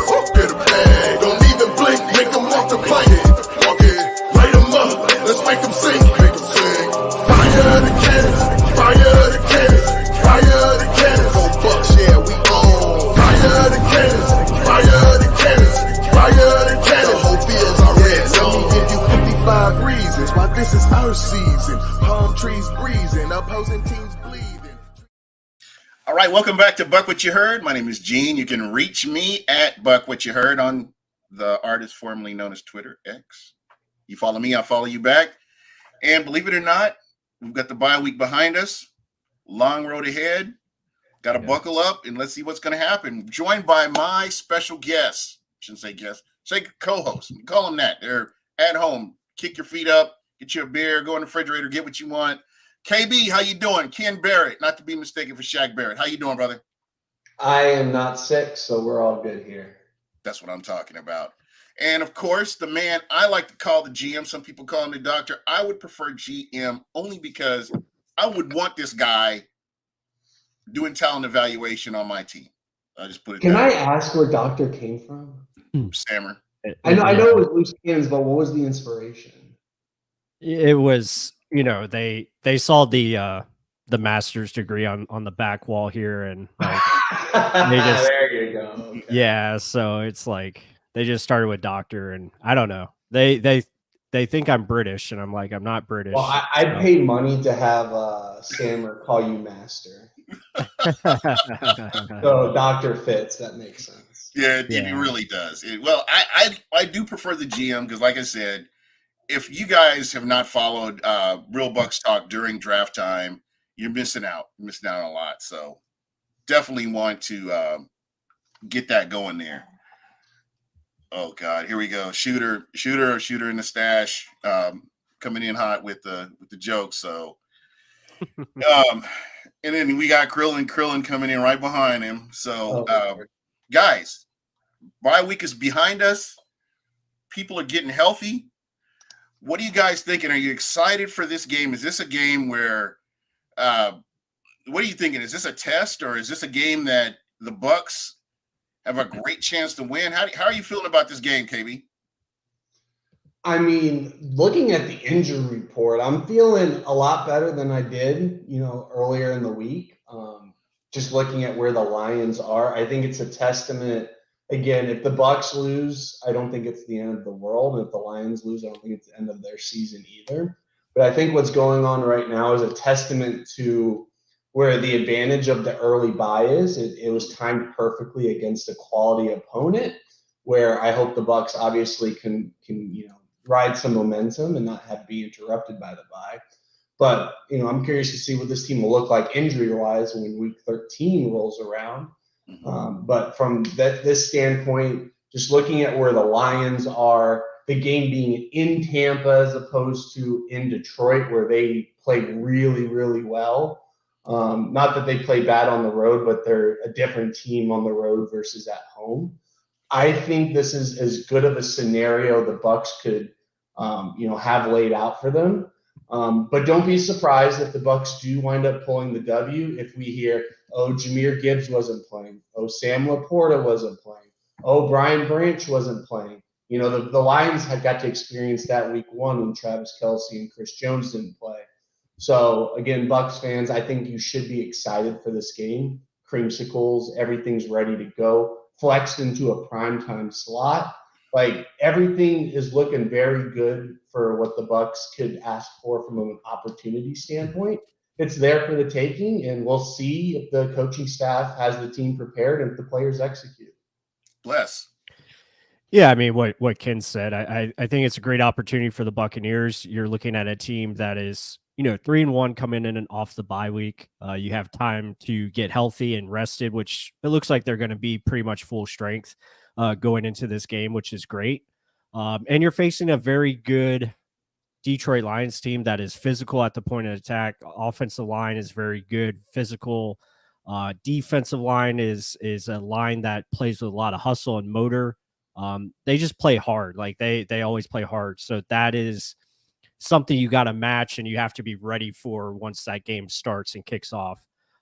Get a bag, don't even blink, make them walk the plank. Light them up, let's make them sing. Fire the cannons, fire the cannons, fire the cannons. On Bucs, yeah, we on. Fire the cannons, fire the cannons, fire the cannons. The whole field's already on. Let me give you 55 reasons why this is our season. Palm trees breezing, opposing teams bleeding. All right, welcome back to Buc What You Heard. My name is Gene. You can reach me at Buc What You Heard on the artist formerly known as Twitter, X. You follow me, I'll follow you back. And believe it or not, we've got the bye week behind us. Long road ahead. Got to buckle up and let's see what's going to happen. Joined by my special guest. Shouldn't say guest. Say co-host. Call them that. They're at home. Kick your feet up. Get you a beer. Go in the refrigerator. Get what you want. KB, how you doing? Ken Barrett, not to be mistaken for Shaq Barrett. How you doing, brother? I am not sick, so we're all good here. That's what I'm talking about. And, of course, the man I like to call the GM. Some people call him the doctor. I would prefer GM only because I would want this guy doing talent evaluation on my team. I just put it Can down. I ask where doctor came from? Stammer. I know it was loose cannons, but what was the inspiration? It was, they saw the master's degree on the back wall here, and like, there you go. Okay. Yeah, so it's like they just started with doctor, and I don't know. They think I'm British, and I'm like, I'm not British. Well, I'd pay money to have Stammer call you master. So doctor fits. That makes sense. Yeah, it really does. I do prefer the GM because, like I said, if you guys have not followed Real Bucs Talk during draft time, you're missing out. You're missing out on a lot. So definitely want to get that going there. Oh God, here we go. Shooter in the stash, coming in hot with the jokes. So, and then we got Krillin coming in right behind him. So, guys, bye week is behind us. People are getting healthy. What are you guys thinking? Are you excited for this game? Is this a game where, what are you thinking? Is this a test or is this a game that the Bucs have a great chance to win? How are you feeling about this game, KB? I mean, looking at the injury report, I'm feeling a lot better than I did, earlier in the week. Just looking at where the Lions are, I think it's a testament. Again, if the Bucs lose, I don't think it's the end of the world. And if the Lions lose, I don't think it's the end of their season either. But I think what's going on right now is a testament to where the advantage of the early bye is. It was timed perfectly against a quality opponent, where I hope the Bucs obviously can ride some momentum and not have to be interrupted by the bye. But I'm curious to see what this team will look like injury-wise when Week 13 rolls around. But from this standpoint, just looking at where the Lions are, the game being in Tampa as opposed to in Detroit, where they played really, really well. Not that they play bad on the road, but they're a different team on the road versus at home. I think this is as good of a scenario the Bucs could, have laid out for them. But don't be surprised if the Bucs do wind up pulling the W. If we hear, oh, Jahmyr Gibbs wasn't playing, oh, Sam Laporta wasn't playing, oh, Brian Branch wasn't playing. The Lions had got to experience that Week 1 when Travis Kelce and Chris Jones didn't play. So again, Bucs fans, I think you should be excited for this game. Creamsicles, everything's ready to go. Flexed into a primetime slot. Like, everything is looking very good for what the Bucs could ask for from an opportunity standpoint. It's there for the taking, and we'll see if the coaching staff has the team prepared and if the players execute. Bless. Yeah, I mean, what Ken said, I think it's a great opportunity for the Buccaneers. You're looking at a team that is, 3-1 coming in and off the bye week. You have time to get healthy and rested, which it looks like they're going to be pretty much full strength going into this game, which is great. And you're facing a very good Detroit Lions team that is physical at the point of attack. Offensive line is very good, physical. Defensive line is a line that plays with a lot of hustle and motor. They just play hard. Like they always play hard. So that is something you got to match and you have to be ready for once that game starts and kicks off.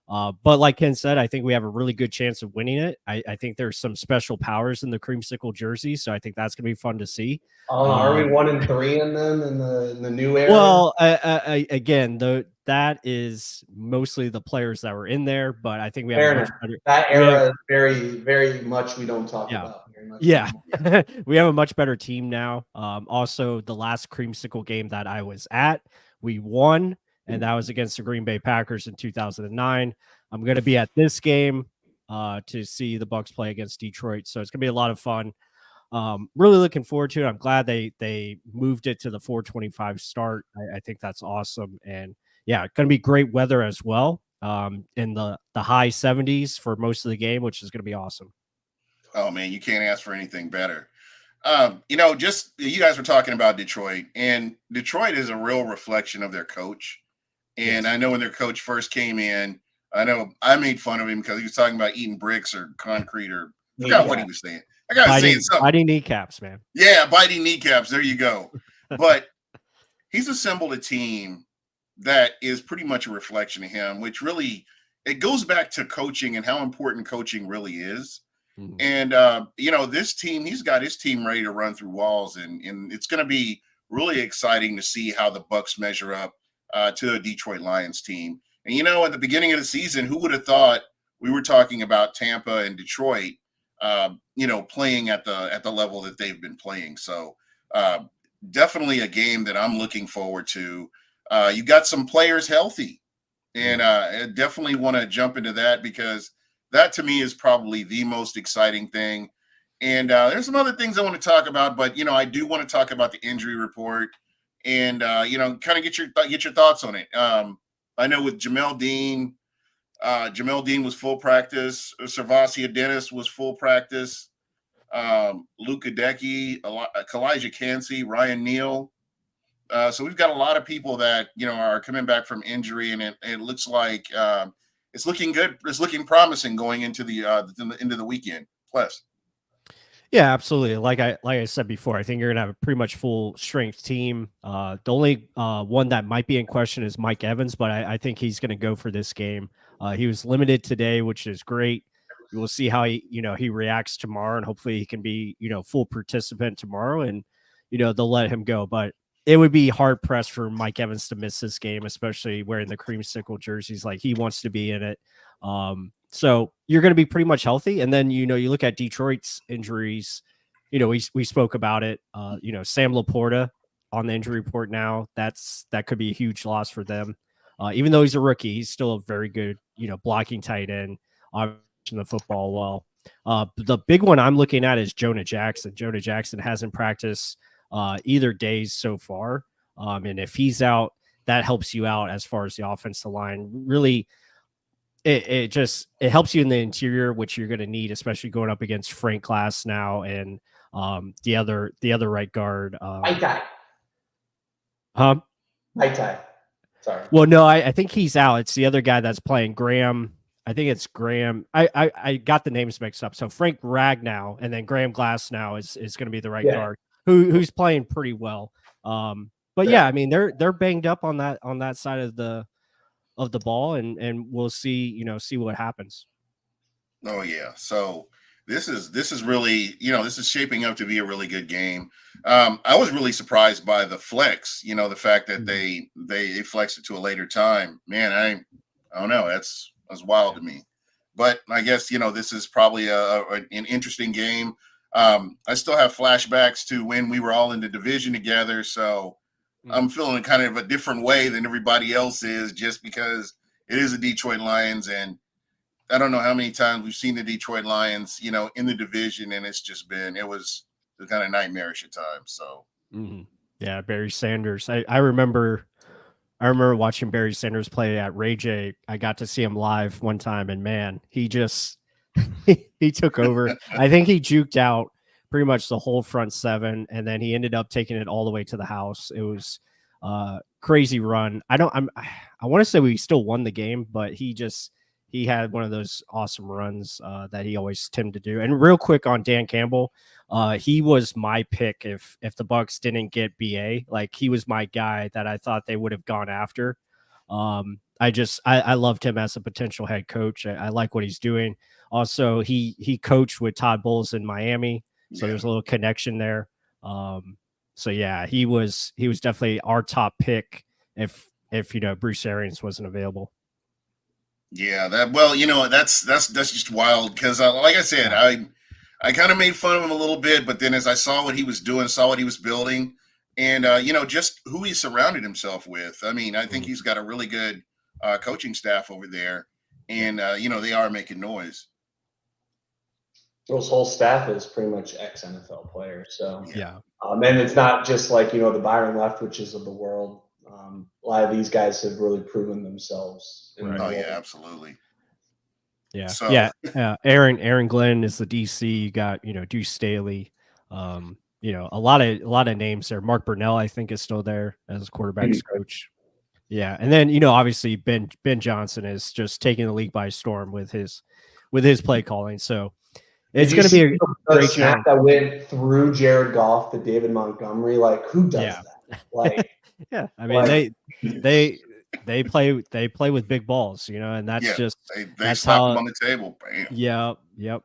But like Ken said, I think we have a really good chance of winning it. I think there's some special powers in the creamsicle jersey, so I think that's gonna be fun to see. Oh, are we 1-3 in them in the new era? Well, again, that is mostly the players that were in there, but I think we have Fair a much enough. better. That we have- era is very, very much we don't talk Yeah. about very much Yeah, anymore. we have a much better team now. Also, the last creamsicle game that I was at, we won, and that was against the Green Bay Packers in 2009. I'm going to be at this game to see the Bucs play against Detroit, so it's going to be a lot of fun. Really looking forward to it. I'm glad they moved it to the 4:25 start. I think that's awesome, and yeah, it's going to be great weather as well. In the high 70s for most of the game, which is going to be awesome. Oh man, you can't ask for anything better. Just you guys were talking about Detroit, and Detroit is a real reflection of their coach. And Yes. I know when their coach first came in, I know I made fun of him because he was talking about eating bricks or concrete or I forgot what he was saying. I got saying something. Biting kneecaps, man. Yeah, biting kneecaps. There you go. But he's assembled a team that is pretty much a reflection of him, which really it goes back to coaching and how important coaching really is. Mhm. And this team, he's got his team ready to run through walls, and it's going to be really exciting to see how the Bucs measure up to the Detroit Lions team. And at the beginning of the season, who would have thought we were talking about Tampa and Detroit, playing at the level that they've been playing? So definitely a game that I'm looking forward to. You got some players healthy, and I definitely want to jump into that because that to me is probably the most exciting thing. And there's some other things I want to talk about, but I do want to talk about the injury report and kind of get your thoughts on it. I know with Jamel Dean was full practice. Servasia Dennis was full practice. Luke Godeke, Kalijah Cansey, Ryan Neal. So we've got a lot of people that are coming back from injury, and it looks like it's looking good. It's looking promising going into the weekend. Plus, Yeah, absolutely. Like I said before, I think you're gonna have a pretty much full strength team. The only one that might be in question is Mike Evans, but I think he's gonna go for this game. He was limited today, which is great. We'll see how he reacts tomorrow, and hopefully he can be full participant tomorrow, and they'll let him go. But it would be hard pressed for Mike Evans to miss this game, especially wearing the creamsicle jerseys. Like he wants to be in it. So you're going to be pretty much healthy. And then, you look at Detroit's injuries, we spoke about it. Sam Laporta on the injury report now, that could be a huge loss for them. Even though he's a rookie, he's still a very good, blocking tight end, in the football well. The big one I'm looking at is Jonah Jackson. Jonah Jackson hasn't practiced either days so far. And if he's out, that helps you out as far as the offensive line. Really, it helps you in the interior, which you're going to need, especially going up against Frank Glass now and the other right guard. Maitai. Huh? Maitai. Sorry. Well, no, I think he's out. It's the other guy that's playing Graham. I think it's Graham. I got the names mixed up. So Frank Ragnow and then Graham Glasnow is going to be the right guard who's playing pretty well. But yeah, I mean they're banged up on that side of the ball, and we'll see see what happens. Oh yeah. So this is really this is shaping up to be a really good game. I was really surprised by the flex. The fact that they flexed it to a later time. Man, I don't know. That's wild to me. But I guess this is probably an interesting game. I still have flashbacks to when we were all in the division together, so I'm feeling kind of a different way than everybody else is, just because it is the Detroit Lions, and I don't know how many times we've seen the Detroit Lions, in the division, and it was kind of nightmarish at times. So yeah, Barry Sanders. I remember watching Barry Sanders play at Ray J. I got to see him live one time, and man, he just he took over. I think he juked out pretty much the whole front seven, and then he ended up taking it all the way to the house. It was crazy run. I want to say we still won the game, but he had one of those awesome runs that he always tended to do. And real quick on Dan Campbell, he was my pick if the Bucs didn't get BA. Like he was my guy that I thought they would have gone after. I loved him as a potential head coach. I like what he's doing. Also, he coached with Todd Bowles in Miami, so there's a little connection there. So yeah, he was definitely our top pick if Bruce Arians wasn't available. Yeah, that's just wild because like I said, I kind of made fun of him a little bit, but then as I saw what he was doing, saw what he was building, and just who he surrounded himself with. I mean, I think he's got a really good coaching staff over there, and they are making noise. His whole staff is pretty much ex-NFL players. So yeah. And it's not just like, the Byron Leftwiches of the world. A lot of these guys have really proven themselves. Oh yeah, absolutely. Yeah. So, Aaron Glenn is the DC. You got, Deuce Staley. A lot of names there. Mark Burnell, I think, is still there as quarterback's coach. Yeah. And then, obviously Ben Johnson is just taking the league by storm with his play calling. So it's going to be a great snap that went through Jared Goff to David Montgomery. Like, who does that? Like, yeah, I mean, they play with big balls, and that's just they slap them on the table. Bam. Yeah, yep.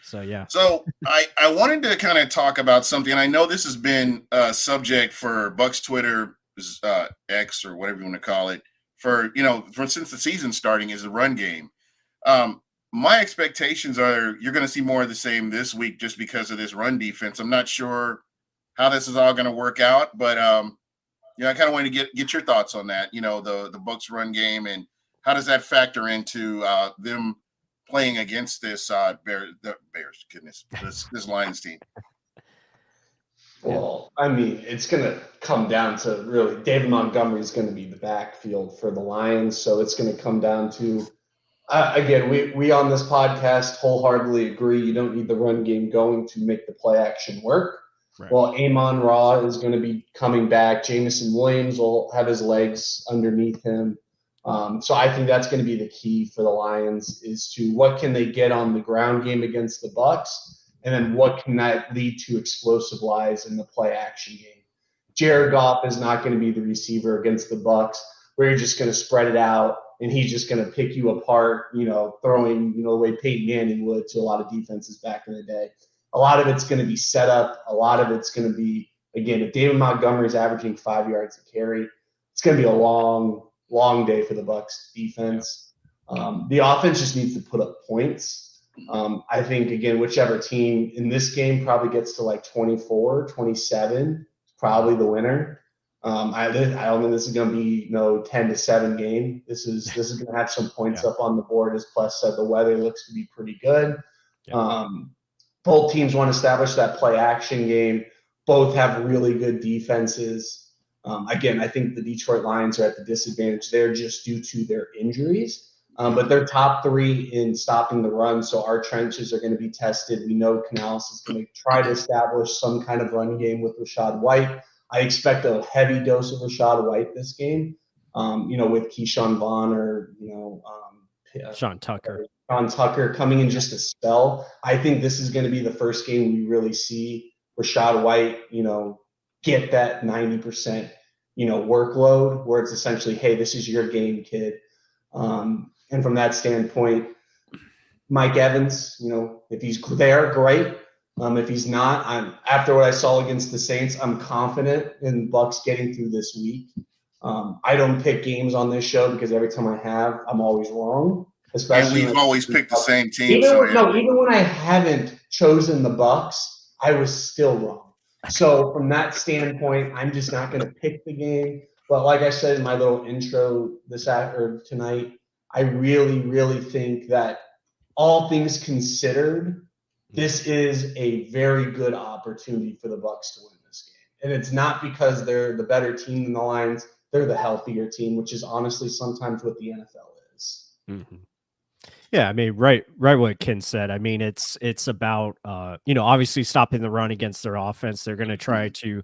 So yeah. So I wanted to kind of talk about something. I know this has been a subject for Bucs Twitter, X or whatever you want to call it, for since the season starting, is the run game. My expectations are you're going to see more of the same this week just because of this run defense. I'm not sure how this is all going to work out, but I kind of want to get your thoughts on that. The Bucs run game, and how does that factor into them playing against this Bears? Goodness, this Lions team. Well, I mean, it's going to come down to really David Montgomery is going to be the backfield for the Lions, so it's going to come down to. Again, we on this podcast wholeheartedly agree you don't need the run game going to make the play action work. Right. Well, Amon Ra is going to be coming back. Jameson Williams will have his legs underneath him. So I think that's going to be the key for the Lions is to what can they get on the ground game against the Bucs, and then what can that lead to explosive lies in the play action game. Jared Goff is not going to be the receiver against the Bucs where you're just going to spread it out and he's just going to pick you apart, throwing, the way Peyton Manning would to a lot of defenses back in the day. A lot of it's going to be set up. A lot of it's going to be, again, if David Montgomery is averaging 5 yards a carry, it's going to be a long, long day for the Bucs defense. The offense just needs to put up points. I think, again, whichever team in this game probably gets to like 24, 27, probably the winner. I don't think this is going to be 10-7 game. This is going to have some points up on the board. As Pless said, the weather looks to be pretty good. Both teams want to establish that play action game. Both have really good defenses. Again, I think the Detroit Lions are at the disadvantage there just due to their injuries. But they're top 3 in stopping the run, so our trenches are going to be tested. We know Canales is going to try to establish some kind of run game with Rachaad White. I expect a heavy dose of Rachaad White this game, with Keyshawn Vaughn or, Sean Tucker. Sean Tucker coming in just a spell. I think this is going to be the first game we really see Rachaad White, get that 90%, workload where it's essentially, hey, this is your game, kid. And from that standpoint, Mike Evans, if he's there, great. If he's not, after what I saw against the Saints, I'm confident in Bucs getting through this week. I don't pick games on this show because every time I have, I'm always wrong. Especially and we've always picked the same team. Even when I haven't chosen the Bucs, I was still wrong. So from that standpoint, I'm just not going to pick the game. But like I said in my little intro tonight, I really, really think that all things considered, this is a very good opportunity for the Bucs to win this game. And it's not because they're the better team than the Lions. They're the healthier team, which is honestly sometimes what the NFL is. Mm-hmm. Yeah, I mean, right what Ken said. I mean, it's about, obviously stopping the run against their offense. They're going to try to,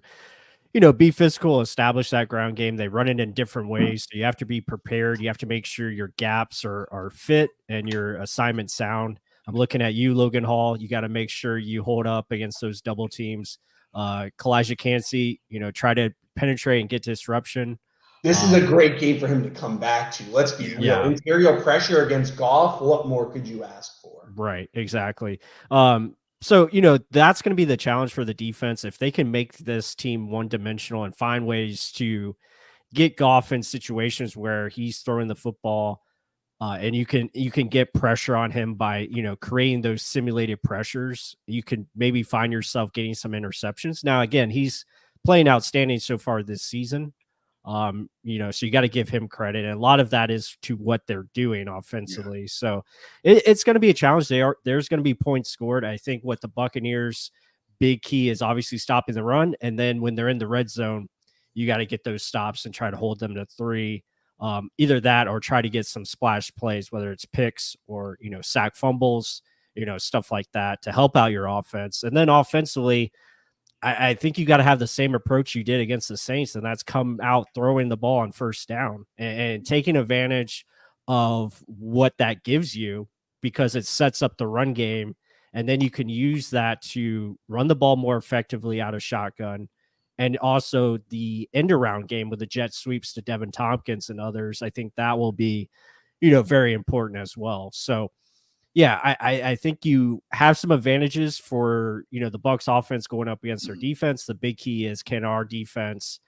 be physical, establish that ground game. They run it in different ways. So you have to be prepared. You have to make sure your gaps are fit and your assignment sound. I'm looking at you, Logan Hall. You got to make sure you hold up against those double teams. Kalijah Cansey, try to penetrate and get disruption. This is a great game for him to come back to. Let's be real. Interior pressure against Goff. What more could you ask for? Right, exactly. So, that's going to be the challenge for the defense. If they can make this team one-dimensional and find ways to get Goff in situations where he's throwing the football, and you can get pressure on him by, creating those simulated pressures, you can maybe find yourself getting some interceptions. Now, again, he's playing outstanding so far this season. So you got to give him credit. And a lot of that is to what they're doing offensively. Yeah. So it's going to be a challenge. There's going to be points scored. I think what the Buccaneers' big key is obviously stopping the run. And then when they're in the red zone, you got to get those stops and try to hold them to 3. Either that or try to get some splash plays, whether it's picks or, sack fumbles, stuff like that to help out your offense. And then offensively, I think you got to have the same approach you did against the Saints, and that's come out throwing the ball on first down and taking advantage of what that gives you, because it sets up the run game. And then you can use that to run the ball more effectively out of shotgun. And also the end around game with the jet sweeps to Devin Tompkins and others. I think that will be, very important as well. So, yeah, I think you have some advantages for, the Bucs offense going up against their defense. The big key is, can our defense,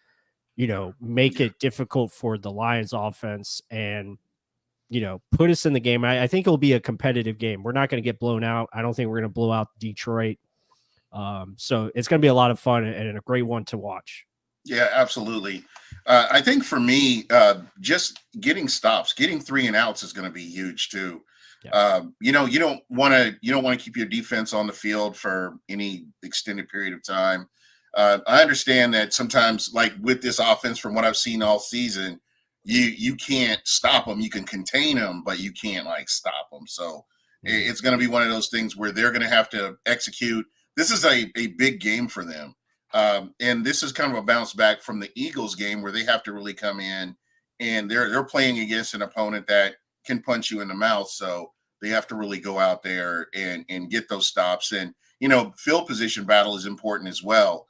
make it difficult for the Lions offense and, put us in the game. I think it'll be a competitive game. We're not going to get blown out. I don't think we're going to blow out Detroit. So it's going to be a lot of fun and a great one to watch. Yeah, absolutely. I think for me, just getting stops, getting 3 and outs is going to be huge too. Yeah. You don't want to keep your defense on the field for any extended period of time. I understand that sometimes, like with this offense, from what I've seen all season, you can't stop them. You can contain them, but you can't stop them. So it's going to be one of those things where they're going to have to execute. This is a big game for them. And this is kind of a bounce back from the Eagles game where they have to really come in, and they're playing against an opponent that can punch you in the mouth. So they have to really go out there and get those stops. And, field position battle is important as well.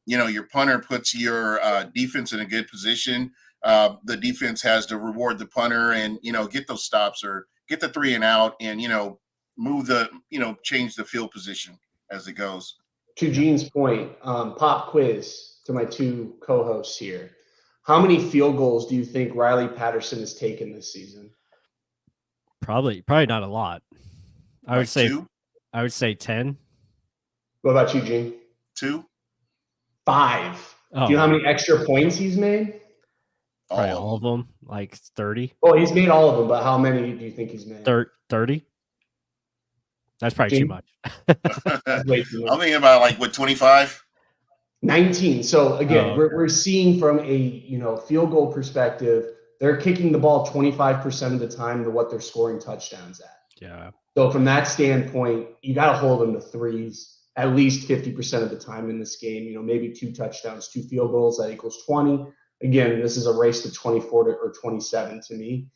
Your punter puts your defense in a good position. The defense has to reward the punter and, get those stops or get the 3 and out and, move change the field position as it goes. To Gene's point, pop quiz to my 2 co-hosts here. How many field goals do you think Riley Patterson has taken this season? Probably not a lot. I would say 10. What about you, Gene? 2. 5. Do you know how many extra points he's made? Probably all of them, like 30. Well, he's made all of them, but how many do you think he's made? 30. That's probably Gene? too much. I'm thinking about 25? 19. So again, we're seeing from a field goal perspective, they're kicking the ball 25% of the time to what they're scoring touchdowns at. Yeah. So from that standpoint, you got to hold them to 3s at least 50% of the time in this game. Maybe 2 touchdowns, 2 field goals, that equals 20. Again, this is a race to 24 or 27 to me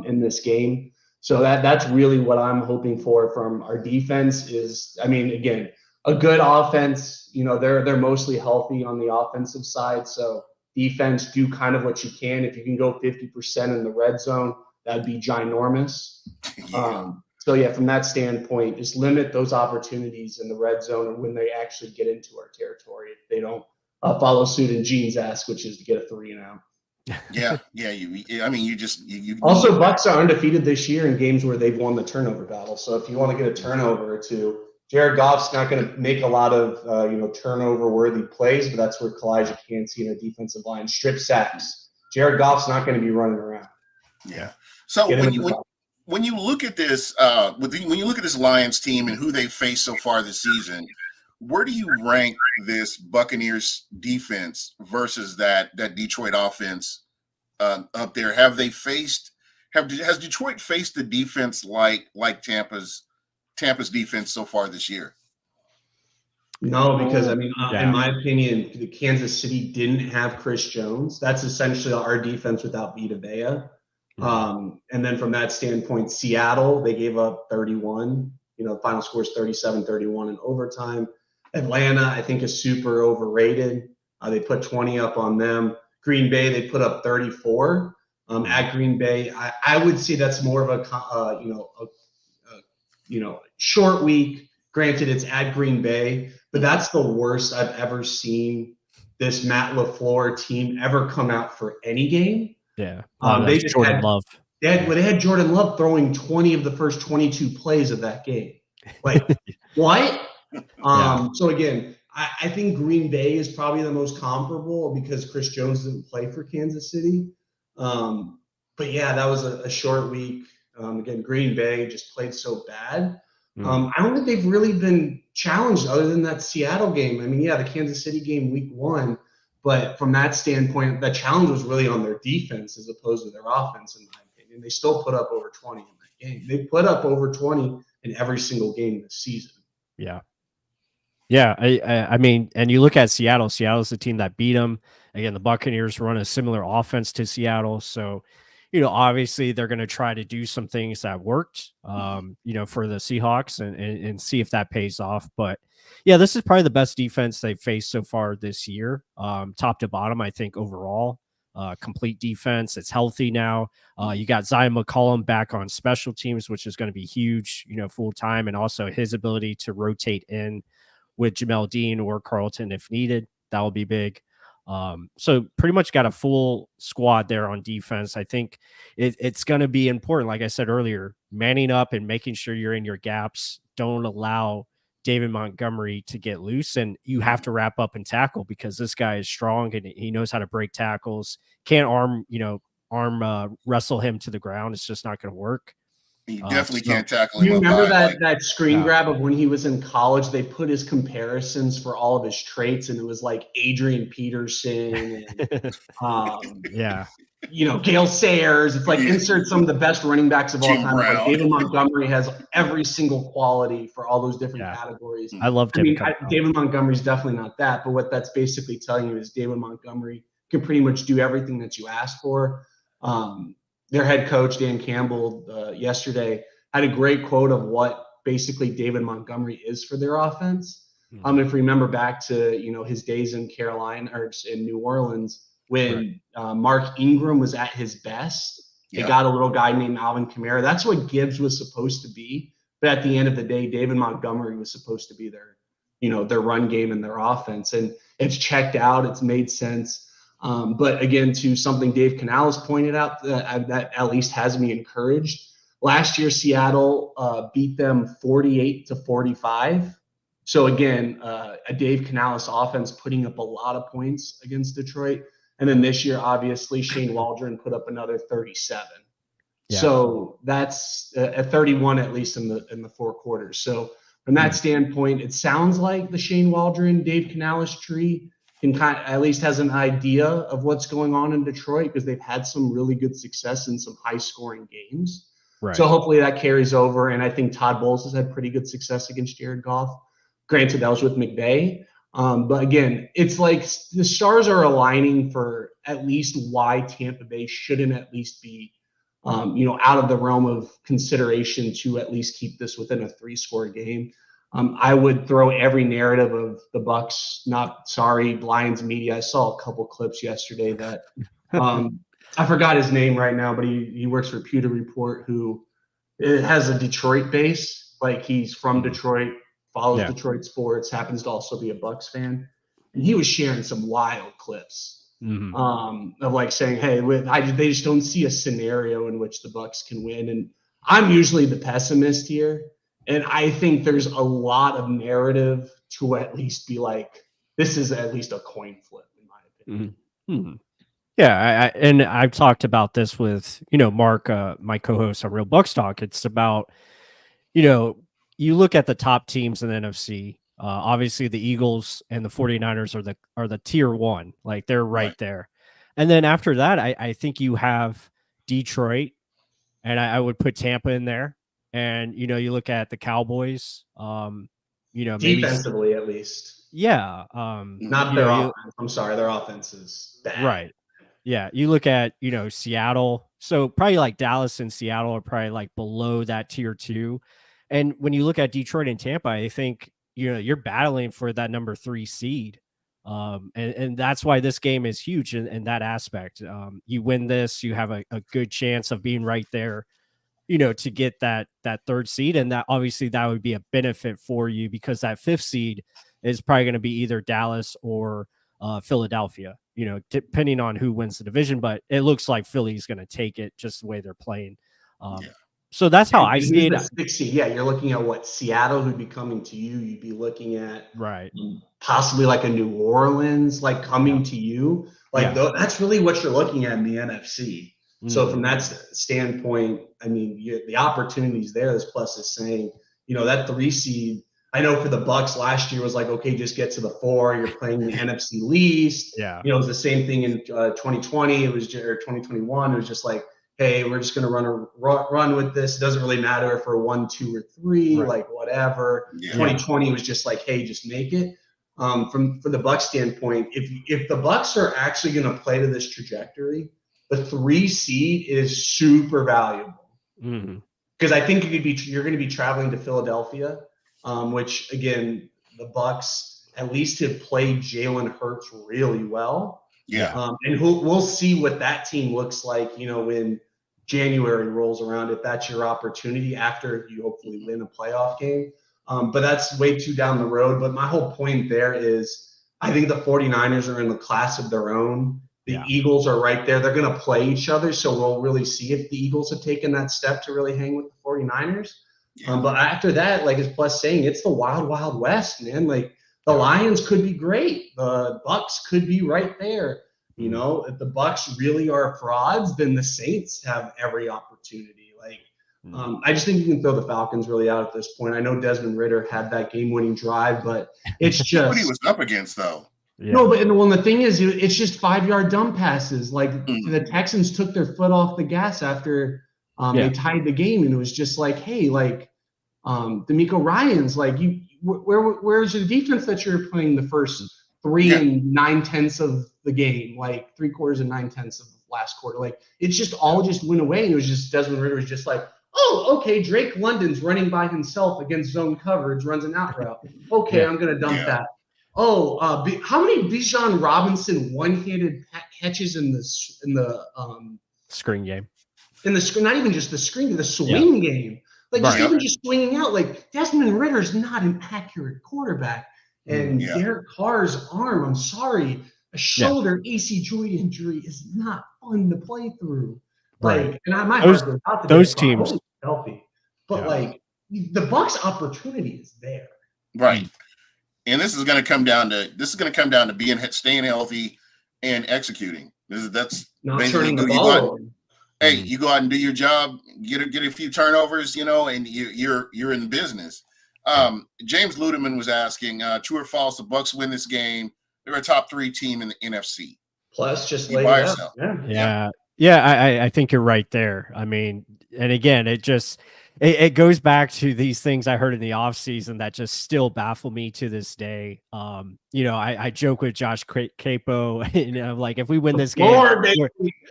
in this game. So that's really what I'm hoping for from our defense is, again, a good offense. They're mostly healthy on the offensive side. So defense, do kind of what you can. If you can go 50% in the red zone, that'd be ginormous. Yeah. From that standpoint, just limit those opportunities in the red zone and when they actually get into our territory. If they don't follow suit in Gene's ask, which is to get a 3 and out. Yeah. Also, Bucs are undefeated this year in games where they've won the turnover battle. So if you want to get a turnover or 2, Jared Goff's not going to make a lot of turnover-worthy plays, but that's where Kalijah Kancey and a defensive line strip sacks. Jared Goff's not going to be running around. Yeah. So when you look at this, when you look at this Lions team and who they've faced so far this season, where do you rank this Buccaneers defense versus that Detroit offense up there? Has Detroit faced the defense like Tampa's defense so far this year? No, because in my opinion, the Kansas City didn't have Chris Jones. That's essentially our defense without Vita Vea. And then from that standpoint, Seattle, they gave up 31. The final score is 37-31 in overtime. Atlanta, I think, is super overrated. They put 20 up on them. Green Bay, they put up 34 at Green Bay. I would say that's more of a short week. Granted, it's at Green Bay, but that's the worst I've ever seen this Matt LaFleur team ever come out for any game. Yeah. They just Jordan had Love. They had Jordan Love throwing 20 of the first 22 plays of that game. Like, what? So again, I think Green Bay is probably the most comparable because Chris Jones didn't play for Kansas City. But yeah, that was a short week. Again, Green Bay just played so bad. I don't think they've really been challenged other than that Seattle game. I mean, yeah, the Kansas City game week 1, but from that standpoint, the challenge was really on their defense as opposed to their offense, in my opinion. They still put up over 20 in that game. They put up over 20 in every single game this season. Yeah. Yeah, I mean, and you look at Seattle. Seattle's the team that beat them. Again, the Buccaneers run a similar offense to Seattle, so obviously they're going to try to do some things that worked, for the Seahawks and see if that pays off. But yeah, this is probably the best defense they've faced so far this year, top to bottom. I think overall, complete defense. It's healthy now. You got Zion McCollum back on special teams, which is going to be huge, full time, and also his ability to rotate in with Jamel Dean or Carlton if needed. That will be big. So pretty much got a full squad there on defense. I think it's going to be important. Like I said earlier, manning up and making sure you're in your gaps. Don't allow David Montgomery to get loose, and you have to wrap up and tackle because this guy is strong and he knows how to break tackles. Can't arm wrestle him to the ground. It's just not going to work. You definitely can't tackle him. You remember that screen grab of when he was in college? They put his comparisons for all of his traits, and it was like Adrian Peterson and Gale Sayers. It's like insert some of the best running backs of all time. Like David Montgomery has every single quality for all those different categories. I love David. David Montgomery's definitely not that, but what that's basically telling you is David Montgomery can pretty much do everything that you ask for. Their head coach, Dan Campbell, yesterday had a great quote of what basically David Montgomery is for their offense. If you remember back to, his days in Carolina or in New Orleans, when Mark Ingram was at his best, they got a little guy named Alvin Kamara. That's what Gibbs was supposed to be. But at the end of the day, David Montgomery was supposed to be their run game and their offense. And it's checked out. It's made sense. But again, to something Dave Canales pointed out that at least has me encouraged. Last year, Seattle beat them 48-45. So again, a Dave Canales offense putting up a lot of points against Detroit. And then this year, obviously, Shane Waldron put up another 37. Yeah. So that's a 31 at least in the 4 quarters. So from that standpoint, it sounds like the Shane Waldron, Dave Canales tree can at least has an idea of what's going on in Detroit because they've had some really good success in some high-scoring games. Right. So hopefully that carries over, and I think Todd Bowles has had pretty good success against Jared Goff. Granted, that was with McVay. But again, it's like the stars are aligning for at least why Tampa Bay shouldn't at least be, out of the realm of consideration to at least keep this within a 3-score game. I would throw every narrative of the Bucs, Lions media. I saw a couple clips yesterday that I forgot his name right now, but he works for Pewter Report, who has a Detroit base. Like he's from Detroit, follows Detroit sports, happens to also be a Bucs fan. And he was sharing some wild clips of like saying, hey, they just don't see a scenario in which the Bucs can win. And I'm usually the pessimist here. And I think there's a lot of narrative to at least be like, this is at least a coin flip, in my opinion. Mm-hmm. Yeah, and I've talked about this with, Mark, my co-host on Real Bucs Talk. It's about, you look at the top teams in the NFC. Obviously, the Eagles and the 49ers are the tier 1. Like, they're right there. And then after that, I think you have Detroit, and I would put Tampa in there. And, you look at the Cowboys, defensively maybe, at least. Yeah. Not their offense. I'm sorry. Their offense is bad. Right. Yeah. You look at, Seattle. So probably like Dallas and Seattle are probably like below that tier 2. And when you look at Detroit and Tampa, I think, you're battling for that number 3 seed. And that's why this game is huge in that aspect. You win this, you have a good chance of being right there, to get that third seed. And that obviously that would be a benefit for you because that fifth seed is probably going to be either Dallas or Philadelphia, depending on who wins the division. But it looks like Philly's going to take it just the way they're playing. So that's how I see it. The 6 seed, yeah, you're looking at what Seattle would be coming to you. You'd be looking at right, possibly like a New Orleans, like coming to you. Like that's really what you're looking at in the NFC. So from that standpoint, I mean, the opportunities there, as Pless is saying, that 3 seed. I know for the Bucs last year was like, okay, just get to the 4. You're playing the NFC least. Yeah. It was the same thing in 2020. It was or 2021. It was just like, hey, we're just going to run with this. It doesn't really matter if we're 1, 2, or 3, like whatever. Yeah. 2020 was just like, hey, just make it. For the Bucs standpoint, if the Bucs are actually going to play to this trajectory, the 3 seed is super valuable because I think you're going to be traveling to Philadelphia. Which again, the Bucs at least have played Jalen Hurts really well. Yeah. And we'll see what that team looks like, when January rolls around, if that's your opportunity after you hopefully win a playoff game. But that's way too down the road. But my whole point there is I think the 49ers are in a class of their own. The Eagles are right there. They're going to play each other. So we'll really see if the Eagles have taken that step to really hang with the 49ers. But after that, like as Pless saying, it's the wild, wild west, man. Like the Lions could be great. The Bucs could be right there. If the Bucs really are frauds, then the Saints have every opportunity. Like I just think you can throw the Falcons really out at this point. I know Desmond Ridder had that game-winning drive, but it's just what he was up against, though. Yeah. No, but the thing is, it's just 5-yard dump passes. Like the Texans took their foot off the gas after they tied the game, and it was just like, hey, like D'Amico Ryans, like where's your defense that you're playing the first 3 and 9/10 of the game, like 3 quarters and 9/10 of the last quarter, like it's just all just went away, and it was just Desmond Ridder was just like, oh, okay, Drake London's running by himself against zone coverage, runs an out route. Okay, I'm gonna dump that. Oh, how many Bijan Robinson one-handed catches in the screen game? In the screen, not even just the screen, the swing game. Like just even just swinging out. Like Desmond Ritter's not an accurate quarterback, and Derek Carr's arm. I'm sorry, a shoulder AC joint injury is not fun to play through. Like, and my heart goes out to those teams healthy, but like the Bucs' opportunity is there. Right. And this is going to come down to staying healthy and executing. That's not turning the ball. Hey, you go out and do your job, get a few turnovers, and you're in business. James Ludeman was asking, true or false, the Bucs win this game. They're a top 3 team in the NFC. Plus, just laid it out. Yeah, I think you're right there. I mean, and again, it goes back to these things I heard in the offseason that just still baffle me to this day. I joke with Josh Capo, like if we win this game,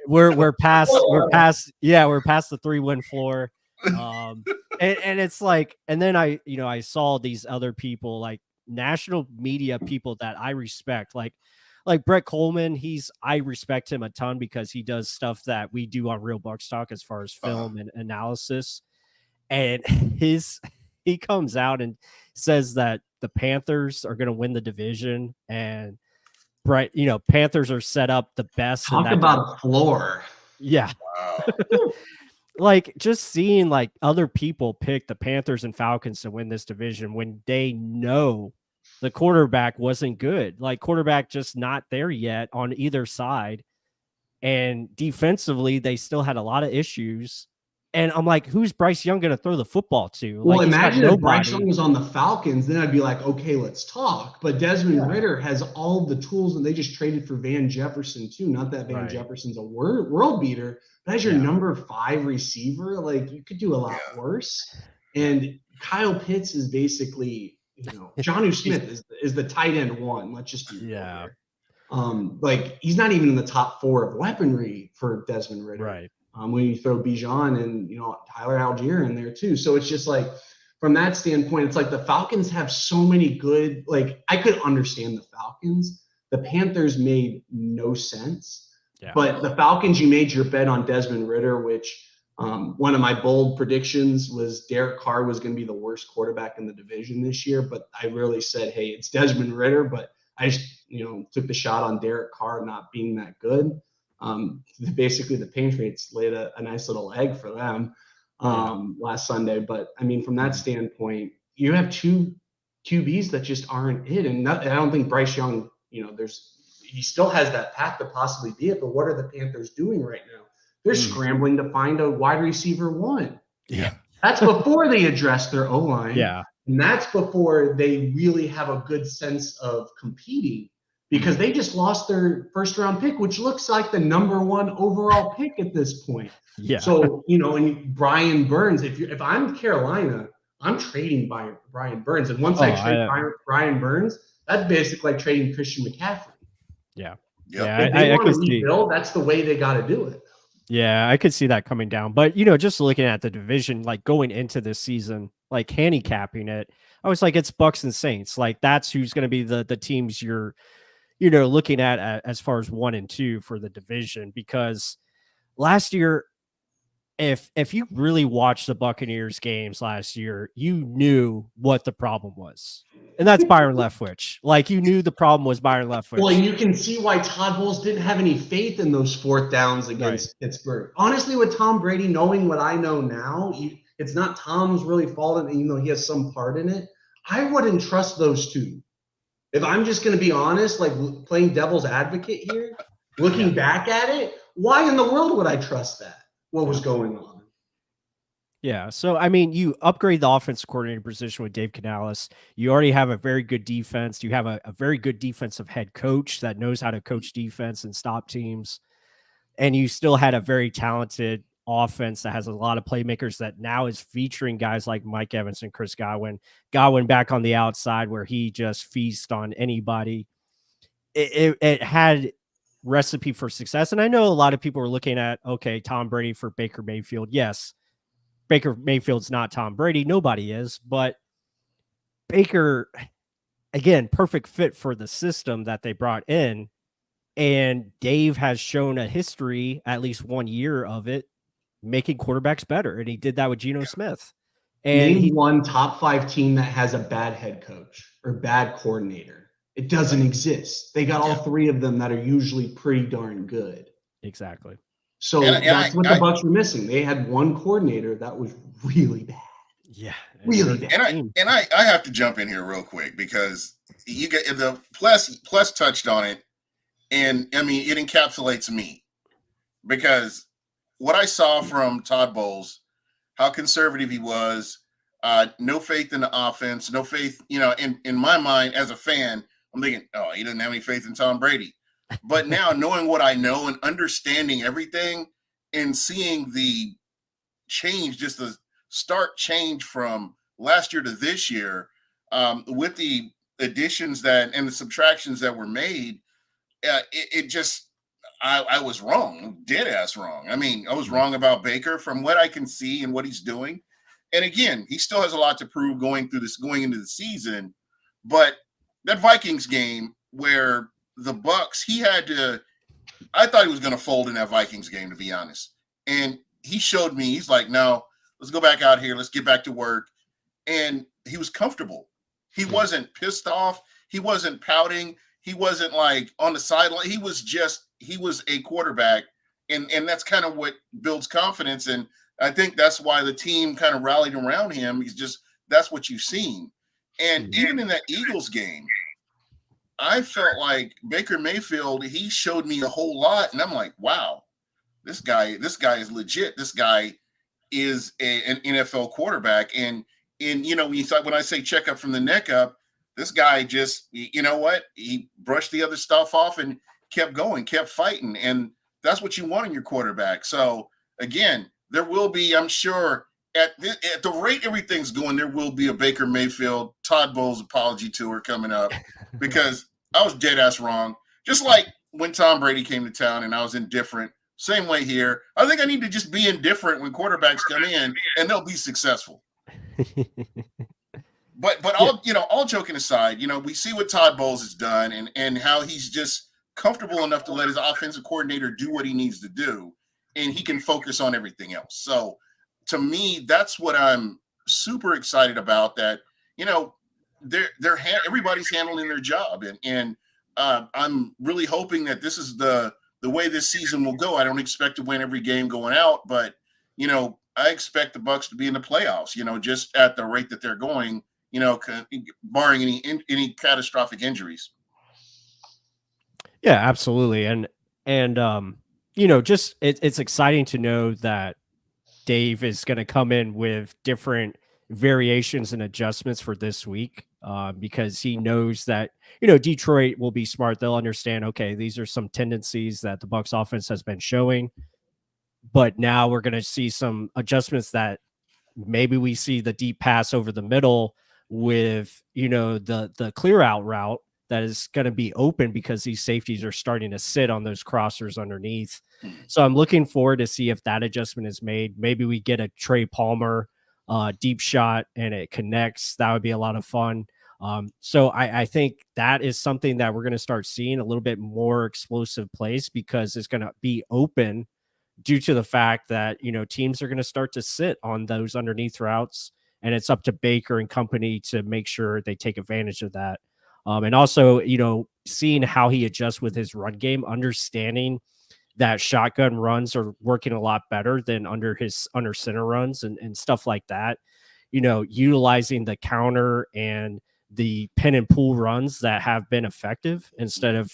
we're past the 3-win floor. And it's like, and then I saw these other people, like national media people that I respect, like Brett Coleman. I respect him a ton because he does stuff that we do on Real Bucs Talk as far as film and analysis. And he comes out and says that the Panthers are going to win the division, and Panthers are set up the best. Talk about a floor. Yeah. Wow. Like just seeing like other people pick the Panthers and Falcons to win this division when they know the quarterback wasn't good, like quarterback just not there yet on either side. And defensively, they still had a lot of issues. And I'm like, who's Bryce Young going to throw the football to? Well, like, imagine if Bryce Young was on the Falcons, then I'd be like, okay, let's talk. But Desmond Ridder has all the tools, and they just traded for Van Jefferson too. Not that Van Jefferson's a world beater, but as your number 5 receiver, like you could do a lot worse. And Kyle Pitts is basically, Jonnu Smith is the tight end 1. Let's just be real. Like he's not even in the top 4 of weaponry for Desmond Ridder. Right. When you throw Bijan and Tyler Algier in there too, so it's just like from that standpoint, it's like the Falcons have so many good. Like I could understand the Falcons, the Panthers made no sense. Yeah. But the Falcons, you made your bet on Desmond Ridder, which one of my bold predictions was Derek Carr was going to be the worst quarterback in the division this year. But I really said, hey, it's Desmond Ridder. But I just, took the shot on Derek Carr not being that good. Basically, the Patriots laid a nice little egg for them last Sunday. But, I mean, from that standpoint, you have two QBs that just aren't it. And I don't think Bryce Young, he still has that path to possibly be it. But what are the Panthers doing right now? They're scrambling to find a wide receiver one. Yeah. That's before they address their O-line. Yeah. And that's before they really have a good sense of competing, because they just lost their first round pick, which looks like the #1 overall pick at this point. Yeah. So, and Brian Burns, if I'm Carolina, I'm trading Brian Burns. And once I trade Brian Burns, that's basically like trading Christian McCaffrey. Yeah. Yep. Yeah. If they want could to rebuild, that's the way they got to do it. Yeah, I could see that coming down. But, just looking at the division, like going into this season, like handicapping it, I was like, it's Bucs and Saints. Like that's who's going to be the teams you're, looking at as far as 1 and 2 for the division. Because last year, if you really watched the Buccaneers games last year, you knew what the problem was. And that's Byron Leftwich. Like you knew the problem was Byron Leftwich. Well, and you can see why Todd Bowles didn't have any faith in those 4th downs against Pittsburgh. Honestly, with Tom Brady, knowing what I know now, it's not Tom's really fault, and he has some part in it. I wouldn't trust those two. If I'm just going to be honest, like playing devil's advocate here, looking back at it, why in the world would I trust that? What was going on? Yeah. So, I mean, you upgrade the offensive coordinator position with Dave Canales. You already have a very good defense. You have a very good defensive head coach that knows how to coach defense and stop teams. And you still had a very talented offense that has a lot of playmakers that now is featuring guys like Mike Evans and Chris Godwin. Godwin back on the outside where he just feasts on anybody. It had recipe for success. And I know a lot of people are looking at, okay, Tom Brady for Baker Mayfield. Yes. Baker Mayfield's not Tom Brady. Nobody is, but Baker, again, perfect fit for the system that they brought in. And Dave has shown a history, at least 1 year of it, making quarterbacks better. And he did that with Geno Smith. And he won top 5 team that has a bad head coach or bad coordinator. It doesn't exist. They got all 3 of them that are usually pretty darn good. Exactly. So that's what the Bucs were missing. They had one coordinator that was really bad. Yeah, really bad. And I have to jump in here real quick because you get the Pless touched on it, and I mean it encapsulates me because what I saw from Todd Bowles, how conservative he was, no faith in the offense, no faith. In my mind as a fan, I'm thinking, oh, he doesn't have any faith in Tom Brady. But now knowing what I know and understanding everything and seeing the change, just the stark change from last year to this year, with the additions and the subtractions that were made, I was wrong, dead ass wrong. I mean, I was wrong about Baker from what I can see and what he's doing. And again, he still has a lot to prove going into the season. But that Vikings game where the Bucs, I thought he was going to fold in that Vikings game, to be honest. And he showed me, he's like, no, let's go back out here. Let's get back to work. And he was comfortable. He wasn't pissed off. He wasn't pouting. He wasn't like on the sideline. He was a quarterback. And that's kind of what builds confidence. And I think that's why the team kind of rallied around him. That's what you've seen. And even in that Eagles game, I felt like Baker Mayfield, he showed me a whole lot. And I'm like, wow, this guy is legit. This guy is an NFL quarterback. And when I say check up from the neck up, this guy just, you know what? He brushed the other stuff off and kept going, kept fighting. And that's what you want in your quarterback. So again, there will be, I'm sure, at the rate everything's going, there will be a Baker Mayfield, Todd Bowles apology tour coming up because I was dead ass wrong. Just like when Tom Brady came to town and I was indifferent. Same way here. I think I need to just be indifferent when quarterbacks come in and they'll be successful. But all joking aside, we see what Todd Bowles has done and how he's just comfortable enough to let his offensive coordinator do what he needs to do, and he can focus on everything else. So to me, that's what I'm super excited about, that everybody's handling their job, and I'm really hoping that this is the way this season will go. I don't expect to win every game going out, but I expect the Bucs to be in the playoffs, just at the rate that they're going, barring any catastrophic injuries. Yeah, absolutely. And just it's exciting to know that Dave is going to come in with different variations and adjustments for this week, because he knows that, Detroit will be smart. They'll understand, okay, these are some tendencies that the Bucs offense has been showing, but now we're going to see some adjustments that maybe we see the deep pass over the middle with, the clear out route that is going to be open because these safeties are starting to sit on those crossers underneath. So I'm looking forward to see if that adjustment is made. Maybe we get a Trey Palmer deep shot and it connects. That would be a lot of fun. So I think that is something that we're going to start seeing, a little bit more explosive plays, because it's going to be open due to the fact that, teams are going to start to sit on those underneath routes, and it's up to Baker and company to make sure they take advantage of that. And also, seeing how he adjusts with his run game, understanding that shotgun runs are working a lot better than under center runs and stuff like that, utilizing the counter and the pin and pull runs that have been effective instead of,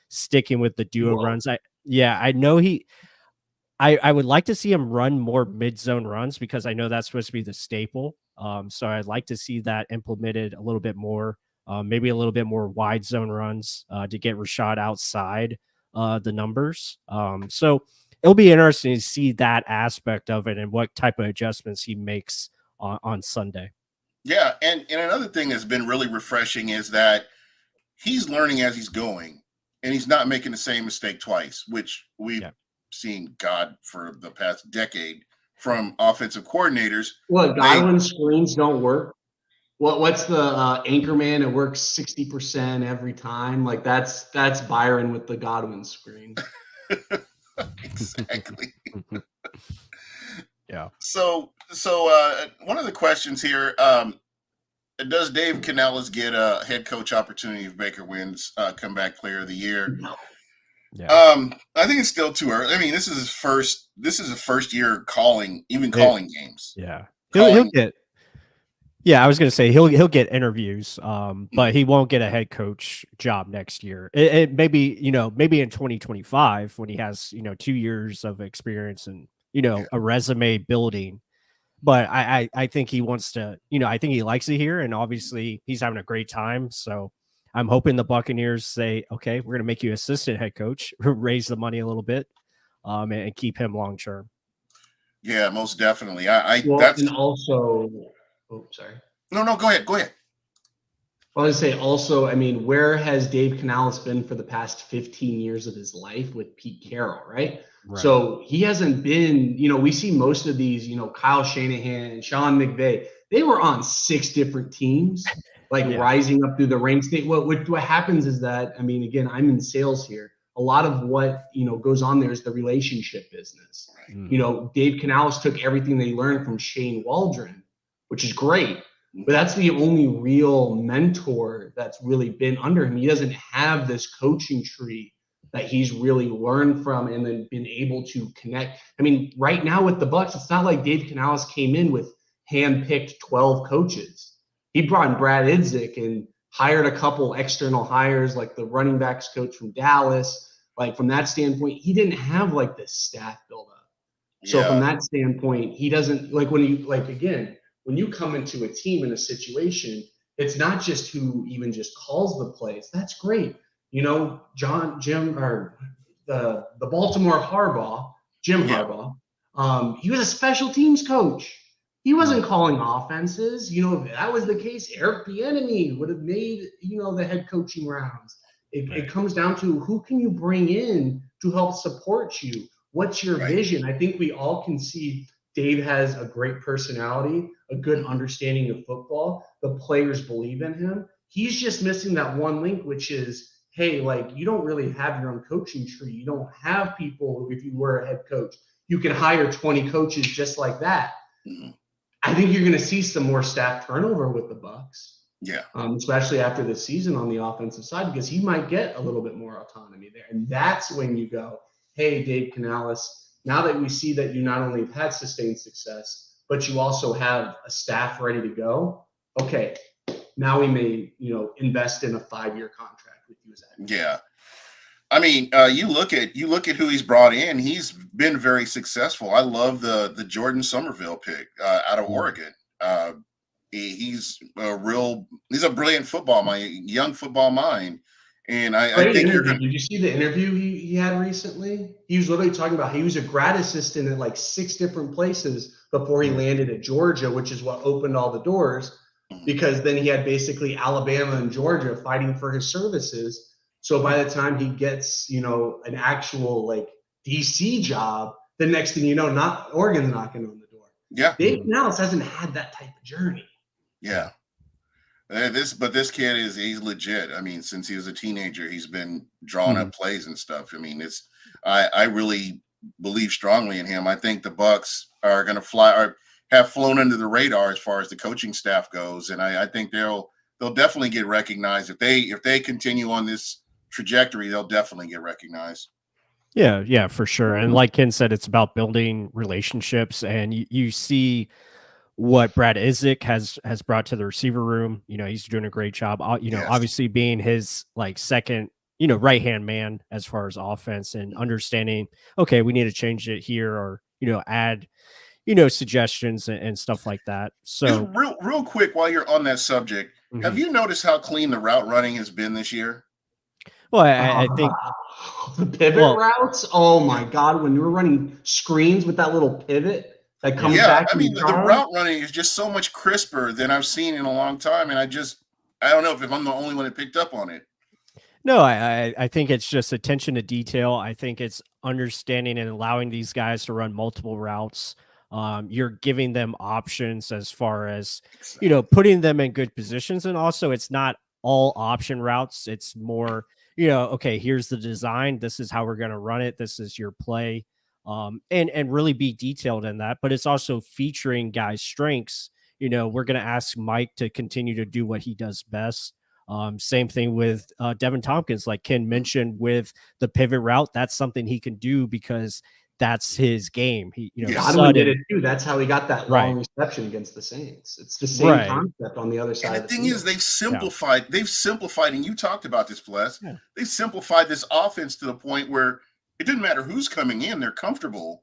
sticking with the duo runs. I know I would like to see him run more mid-zone runs, because I know that's supposed to be the staple. So I'd like to see that implemented a little bit more, maybe a little bit more wide zone runs to get Rashad outside the numbers. So it'll be interesting to see that aspect of it and what type of adjustments he makes on Sunday. Yeah, and another thing that's been really refreshing is that he's learning as he's going, and he's not making the same mistake twice, which we've seen, God, for the past decade from offensive coordinators. What, Godwin screens don't work? What's the anchor man? It works 60% every time. Like that's Byron with the Godwin screen. Exactly. Yeah. So one of the questions here, does Dave Canales get a head coach opportunity if Baker wins comeback player of the year? No. Yeah. I think it's still too early. I mean, this is his first year calling games. Yeah. He'll get. Yeah, I was going to say he'll get interviews, but he won't get a head coach job next year. It maybe in 2025 when he has 2 years of experience and a resume building. But I think he wants to. I think he likes it here, and obviously he's having a great time. So I'm hoping the Buccaneers say, okay, we're going to make you assistant head coach, raise the money a little bit, and keep him long term. Yeah, most definitely. And also. Oh, sorry. No, go ahead. I was going to say also, I mean, where has Dave Canales been for the past 15 years of his life with Pete Carroll, right? So he hasn't been, we see most of these, Kyle Shanahan, Sean McVay, they were on 6 different teams, rising up through the ranks. What happens is that, I mean, again, I'm in sales here. A lot of what, goes on there is the relationship business. Dave Canales took everything they learned from Shane Waldron, which is great, but that's the only real mentor that's really been under him. He doesn't have this coaching tree that he's really learned from and then been able to connect. I mean, right now with the Bucs, it's not like Dave Canales came in with hand-picked 12 coaches. He brought in Brad Idzik and hired a couple external hires, like the running backs coach from Dallas. Like from that standpoint, he didn't have like this staff build up. So from that standpoint, he doesn't when you come into a team in a situation, it's not just who even just calls the plays. That's great. The Baltimore Harbaugh, Jim Harbaugh, he was a special teams coach. He wasn't calling offenses. If that was the case, Eric Bieniemy would have made, the head coaching rounds. It comes down to who can you bring in to help support you? What's your vision? I think we all can see Dave has a great personality, a good understanding of football. The players believe in him. He's just missing that one link, which is, hey, like, you don't really have your own coaching tree. You don't have people, if you were a head coach, you can hire 20 coaches just like that. Mhm. I think you're going to see some more staff turnover with the Bucs. Yeah. Especially after this season on the offensive side, because he might get a little bit more autonomy there. And that's when you go, hey, Dave Canales, now that we see that you not only have had sustained success, but you also have a staff ready to go, okay, now we may, invest in a 5-year contract with you as that. Yeah. I mean, you look at who he's brought in. He's been very successful. I love the Jordan Somerville pick out of Oregon. He's a brilliant young football mind, and I think you're Did you see the interview he had recently? He was literally talking about he was a grad assistant at like 6 different places before he landed at Georgia, which is what opened all the doors, because then he had basically Alabama and Georgia fighting for his services. So by the time he gets, an actual like DC job, the next thing you know, not Oregon's knocking on the door. Yeah. Dave Canales hasn't had that type of journey. Yeah. This kid he's legit. I mean, since he was a teenager, he's been drawing up plays and stuff. I mean, I really believe strongly in him. I think the Bucs are going to fly or have flown under the radar as far as the coaching staff goes, and I think they'll definitely get recognized if they continue on this trajectory. They'll definitely get recognized. Yeah, for sure. And like Ken said, it's about building relationships, and you see what Brad Isaac has brought to the receiver room. He's doing a great job. Yes. Obviously being his like second, right-hand man as far as offense and understanding, okay, we need to change it here or, add, suggestions and stuff like that. So real quick, while you're on that subject, have you noticed how clean the route running has been this year? Well, I think the pivot routes. Oh my God. When you were running screens with that little pivot, that comes back. I mean, the route running is just so much crisper than I've seen in a long time, and I don't know if I'm the only one that picked up on it. No, I think it's just attention to detail. I think it's understanding and allowing these guys to run multiple routes. You're giving them options as far as putting them in good positions, and also it's not all option routes. It's more okay, here's the design. This is how we're going to run it. This is your play. And really be detailed in that, but it's also featuring guys' strengths. We're going to ask Mike to continue to do what he does best. Same thing with Devin Tompkins, like Ken mentioned with the pivot route. That's something he can do because that's his game. Godwin did it too. That's how he got that long reception against the Saints. It's the same concept on the other side. And the thing is, they've simplified. They've simplified, and you talked about this, Pless. Yeah. They've simplified this offense to the point where it didn't matter who's coming in; they're comfortable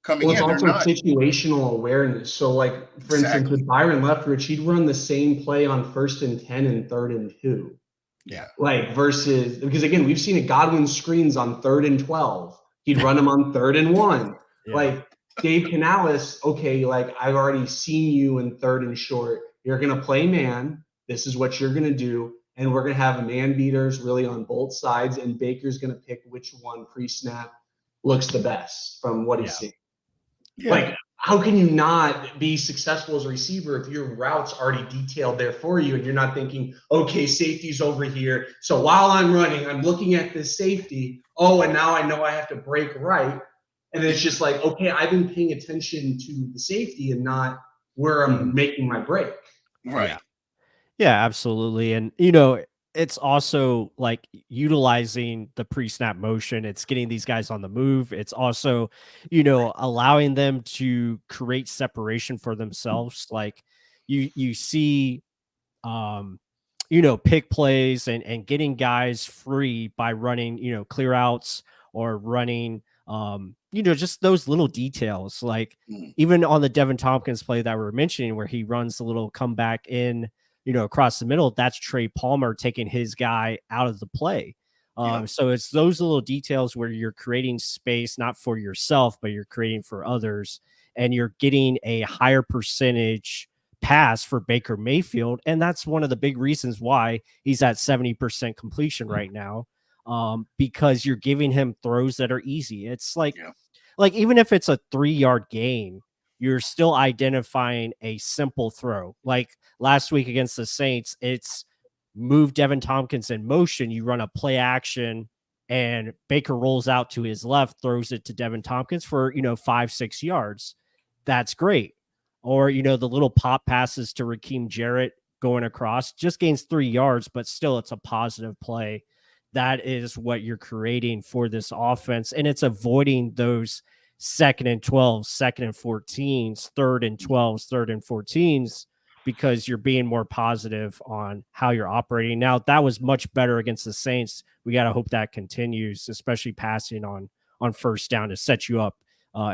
coming in. It's also situational awareness. So, like for instance, with Byron Leftwich, he'd run the same play on 1st and 10 and 3rd and 2. Yeah. Like versus because again, we've seen Godwin screens on 3rd and 12. He'd run them on 3rd and 1. Yeah. Like Dave Canales, okay, like I've already seen you in 3rd and short. You're gonna play man. This is what you're gonna do. And we're going to have man beaters really on both sides, and Baker's going to pick which one pre-snap looks the best from what he's seeing. Yeah. Like, how can you not be successful as a receiver if your route's already detailed there for you and you're not thinking, okay, safety's over here. So while I'm running, I'm looking at this safety. Oh, and now I know I have to break right. And it's just like, okay, I've been paying attention to the safety and not where I'm making my break. Right. Yeah, absolutely. And, it's also like utilizing the pre-snap motion. It's getting these guys on the move. It's also, allowing them to create separation for themselves. Like you see, pick plays and getting guys free by running, clear outs or running, just those little details. Like even on the Devin Tompkins play that we were mentioning, where he runs the little comeback in, across the middle, that's Trey Palmer taking his guy out of the play. So it's those little details where you're creating space, not for yourself, but you're creating for others, and you're getting a higher percentage pass for Baker Mayfield. And that's one of the big reasons why he's at 70% completion right now, because you're giving him throws that are easy. It's like even if it's a 3-yard gain, you're still identifying a simple throw. Like last week against the Saints, it's move Devin Tompkins in motion. You run a play action and Baker rolls out to his left, throws it to Devin Tompkins for, 5-6 yards. That's great. Or, the little pop passes to Raheem Jarrett going across, just gains 3 yards, but still it's a positive play. That is what you're creating for this offense. And it's avoiding those 2nd and 12, 2nd and 14s, 3rd and 12s, 3rd and 14s, because you're being more positive on how you're operating. Now, that was much better against the Saints. We got to hope that continues, especially passing on first down to set you up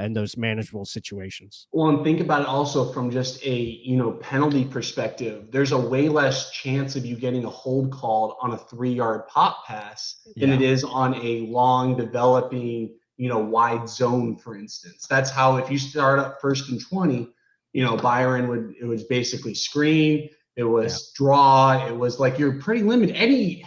in those manageable situations. Well, and think about it also from just a, penalty perspective. There's a way less chance of you getting a hold called on a 3-yard pop pass than it is on a long developing, wide zone, for instance. That's how, if you start up 1st and 20, Byron it was basically screen, it was draw, it was like you're pretty limited. Any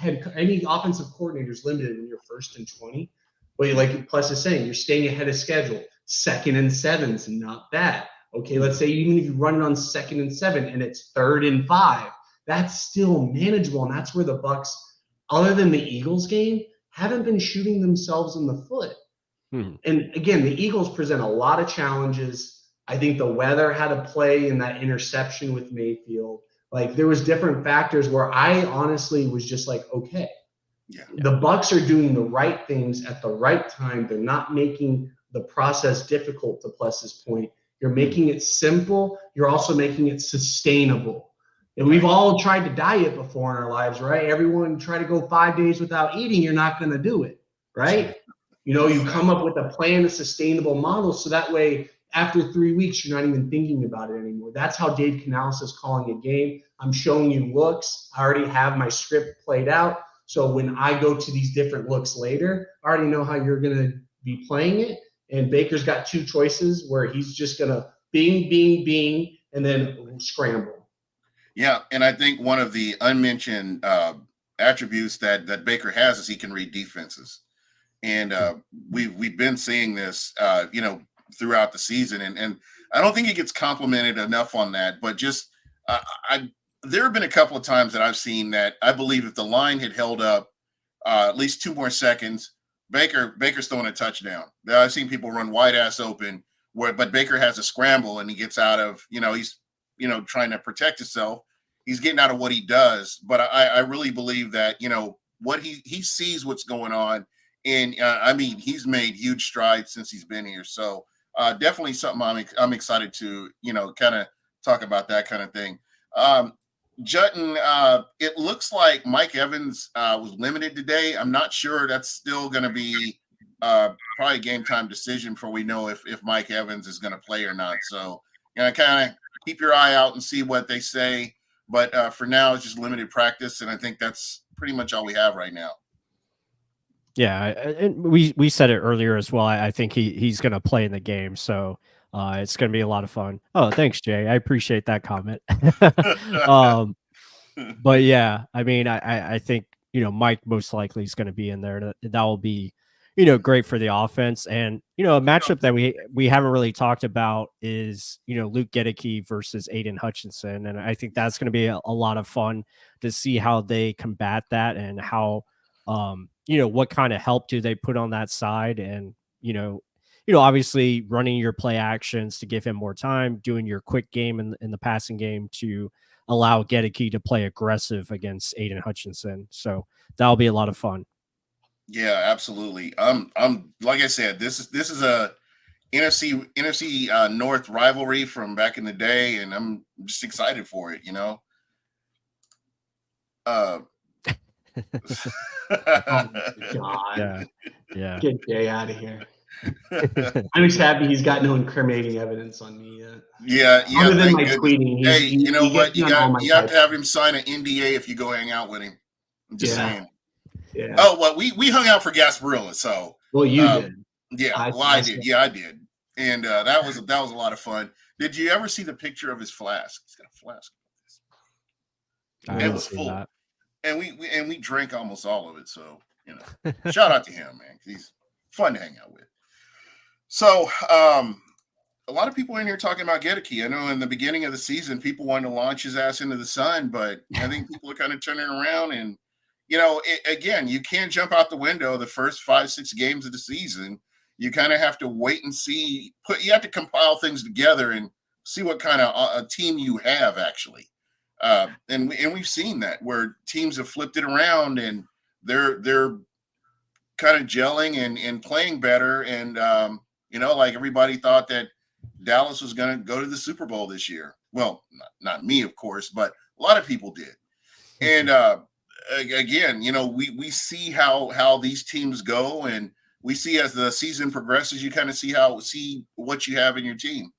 offensive coordinator is limited when you're 1st and 20. But like Pless is saying, you're staying ahead of schedule. 2nd and 7's not bad. Okay, let's say even if you run it on 2nd and 7 and it's 3rd and 5, that's still manageable. And that's where the Bucs, other than the Eagles game, haven't been shooting themselves in the foot. And again, the Eagles present a lot of challenges. I think the weather had a play in that interception with Mayfield. Like there was different factors where I honestly was just like, okay, the Bucs are doing the right things at the right time. They're not making the process difficult, to Pless's point. You're making it simple. You're also making it sustainable. And we've all tried to diet before in our lives, right? Everyone try to go 5 days without eating. You're not going to do it, right? You come up with a plan, a sustainable model. So that way, after 3 weeks, you're not even thinking about it anymore. That's how Dave Canales is calling a game. I'm showing you looks. I already have my script played out. So when I go to these different looks later, I already know how you're going to be playing it. And Baker's got 2 choices where he's just going to bing, and then scramble. Yeah, and I think one of the unmentioned attributes that Baker has is he can read defenses. And we've been seeing this, throughout the season. And I don't think he gets complimented enough on that. But just there have been a couple of times that I've seen that I believe if the line had held up at least 2 more seconds, Baker's throwing a touchdown. I've seen people run wide ass open but Baker has a scramble and he gets out of, he's, trying to protect himself. He's getting out of what he does. But I really believe that, what he sees what's going on. And he's made huge strides since he's been here. So definitely something I'm excited to, kind of talk about that kind of thing. Jutton, it looks like Mike Evans was limited today. I'm not sure that's still going to be probably a game time decision before we know if Mike Evans is going to play or not. So, kind of keep your eye out and see what they say. But for now, it's just limited practice, and I think that's pretty much all we have right now. Yeah, and we said it earlier as well. I think he's going to play in the game, so it's going to be a lot of fun. Oh, thanks, Jay. I appreciate that comment. But yeah, I think Mike most likely is going to be in there. That will be great for the offense. And a matchup that we haven't really talked about is Luke Godeke versus Aiden Hutchinson, and I think that's going to be a lot of fun to see how they combat that and how. What kind of help do they put on that side? And, obviously running your play actions to give him more time, doing your quick game in the passing game to allow Godeke to play aggressive against Aiden Hutchinson. So that'll be a lot of fun. Yeah, absolutely. I'm like I said, this is a NFC North rivalry from back in the day, and I'm just excited for it, Oh my God. Yeah. Get Jay out of here. I'm just happy he's got no incriminating evidence on me yet. Yeah. Other than my tweeting. Hey, you know what? You have to have him sign an NDA if you go hang out with him. I'm just saying. Yeah. Oh, well, we hung out for Gasparilla, so. Well, you did. Yeah, I did. Yeah, I did. And that was a lot of fun. Did you ever see the picture of his flask? He's got a flask. It was full. That. And we drank almost all of it. So, shout out to him, man. He's fun to hang out with. So, a lot of people in here talking about Godeke. I know in the beginning of the season, people wanted to launch his ass into the sun, but I think people are kind of turning around. And again, you can't jump out the window the first 5-6 games of the season. You kind of have to wait and see. You have to compile things together and see what kind of a team you have actually. And we've seen that where teams have flipped it around and they're kind of gelling and playing better. And like everybody thought that Dallas was going to go to the Super Bowl this year. Well, not me, of course, but a lot of people did. And again, we see how these teams go, and we see as the season progresses, you kind of see what you have in your team.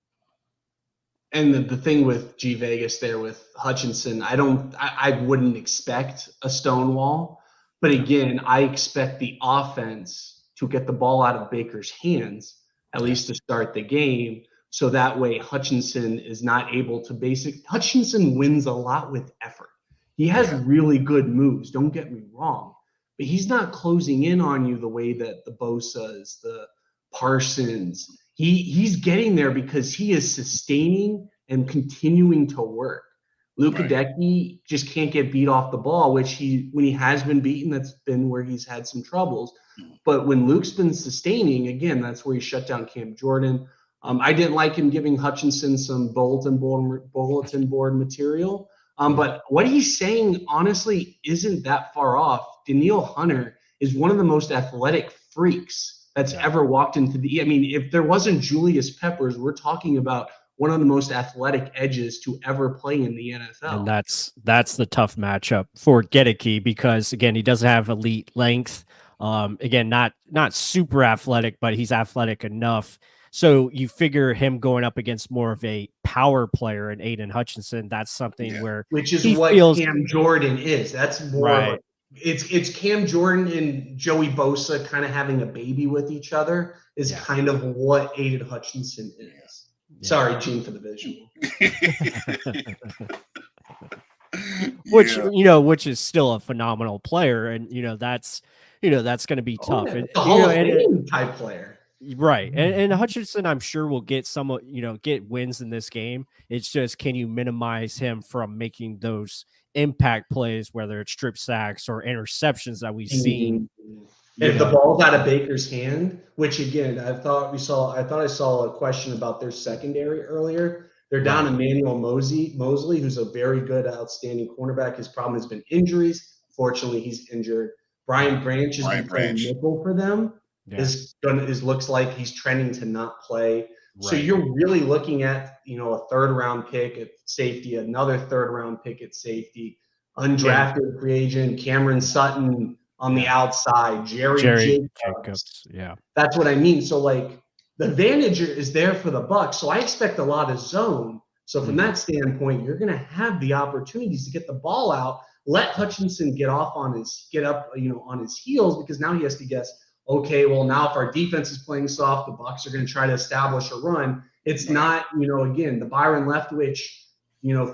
And the thing with G Vegas there with Hutchinson, I wouldn't expect a stonewall, but again, I expect the offense to get the ball out of Baker's hands, at least to start the game. So that way Hutchinson is not able to Hutchinson wins a lot with effort. He has really good moves, don't get me wrong, but he's not closing in on you the way that the Bosa's, the Parsons, he's getting there because he is sustaining and continuing to work. Luke Godeke just can't get beat off the ball, which when he has been beaten, that's been where he's had some troubles. But when Luke's been sustaining, again, that's where he shut down Cam Jordan. I didn't like him giving Hutchinson some bulletin board material. But what he's saying, honestly, isn't that far off. Danielle Hunter is one of the most athletic freaks that's ever walked into the – I mean, if there wasn't Julius Peppers, we're talking about one of the most athletic edges to ever play in the NFL. And that's the tough matchup for Godeke because, again, he doesn't have elite length. Again, not super athletic, but he's athletic enough. So you figure him going up against more of a power player in Aiden Hutchinson, that's something which is what Cam Jordan is. That's more of a, it's Cam Jordan and Joey Bosa kind of having a baby with each other is kind of what Aiden Hutchinson is. Yeah. Sorry, Gene, for the visual. Which is still a phenomenal player, and that's going to be tough. And Hall of Fame type player. Right. And Hutchinson, I'm sure, will get somewhat, get wins in this game. It's just, can you minimize him from making those impact plays, whether it's strip sacks or interceptions that we've seen? If the ball's out of Baker's hand, which again, I thought I saw a question about their secondary earlier. They're down Emmanuel Mosley, who's a very good, outstanding cornerback. His problem has been injuries. Fortunately, he's injured. Brian Branch is playing nickel for them. Looks like he's trending to not play. So you're really looking at, a third-round pick at safety, another third-round pick at safety, undrafted free agent, Cameron Sutton on the outside, Jerry Jacobs. Yeah. That's what I mean. So, the advantage is there for the Bucs. So I expect a lot of zone. So from that standpoint, you're going to have the opportunities to get the ball out, let Hutchinson get up on his heels, because now he has to guess, okay, well, now if our defense is playing soft, the Bucs are going to try to establish a run. It's not, again, the Byron Leftwich,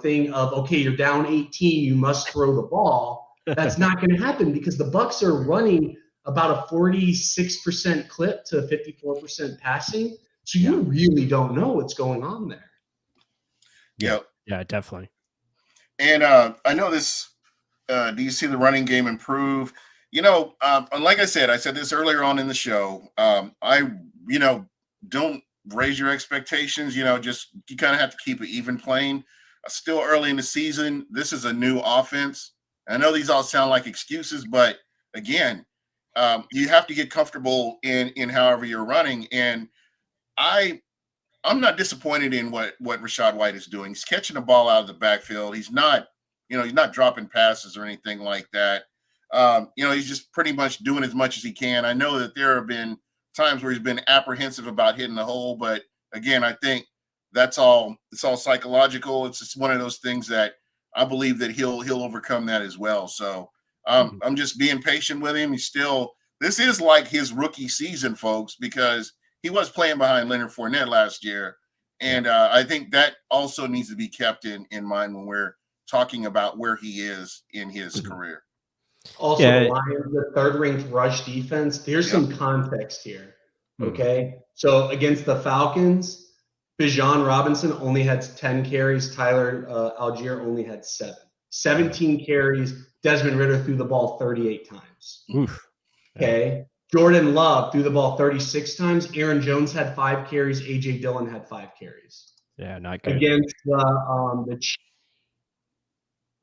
thing of, okay, you're down 18, you must throw the ball. That's not going to happen because the Bucs are running about a 46% clip to 54% passing. So you really don't know what's going on there. Yeah, definitely. And I know this, do you see the running game improve? Like I said this earlier on in the show. I don't raise your expectations. Just you kind of have to keep it even playing. Still early in the season. This is a new offense. I know these all sound like excuses, but again, you have to get comfortable in however you're running. And I'm not disappointed in what Rachaad White is doing. He's catching the ball out of the backfield. He's not dropping passes or anything like that. He's just pretty much doing as much as he can. I know that there have been times where he's been apprehensive about hitting the hole, but again, I think it's all psychological. It's just one of those things that I believe that he'll overcome that as well. So I'm just being patient with him. This is like his rookie season, folks, because he was playing behind Leonard Fournette last year. And I think that also needs to be kept in mind when we're talking about where he is in his career. Also, the Lions, the third-ranked rush defense. There's some context here. Okay, so against the Falcons, Bijan Robinson only had 10 carries. Tyler Algier only had 7. 17 carries. Desmond Ridder threw the ball 38 times. Oof. Okay. Jordan Love threw the ball 36 times. Aaron Jones had 5 carries. A.J. Dillon had 5 carries. Yeah, not good. Against the Chiefs.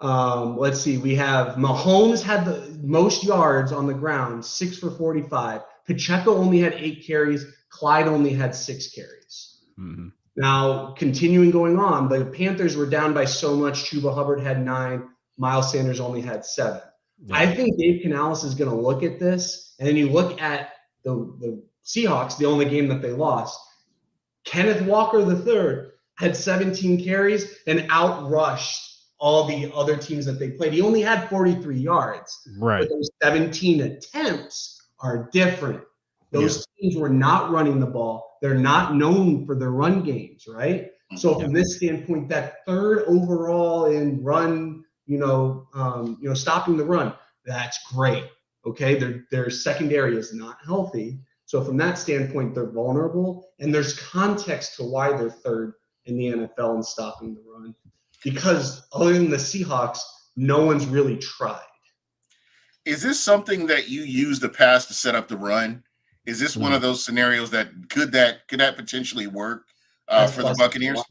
Let's see. We have Mahomes had the most yards on the ground, 6 for 45. Pacheco only had 8 carries. Clyde only had 6 carries. Mm-hmm. Now, continuing going on, the Panthers were down by so much. Chuba Hubbard had 9. Miles Sanders only had 7. Yeah. I think Dave Canales is going to look at this, and then you look at the Seahawks, the only game that they lost. Kenneth Walker III had 17 carries and outrushed all the other teams that they played. He only had 43 yards. Right. But those 17 attempts are different. Those teams were not running the ball. They're not known for their run games, right? So from this standpoint, that 3rd overall in run, stopping the run, that's great. Okay, their secondary is not healthy. So from that standpoint, they're vulnerable, and there's context to why they're 3rd in the NFL in stopping the run. Because other than the Seahawks, no one's really tried. Is this something that you use the pass to set up the run? Is this one of those scenarios that could potentially work for the Buccaneers?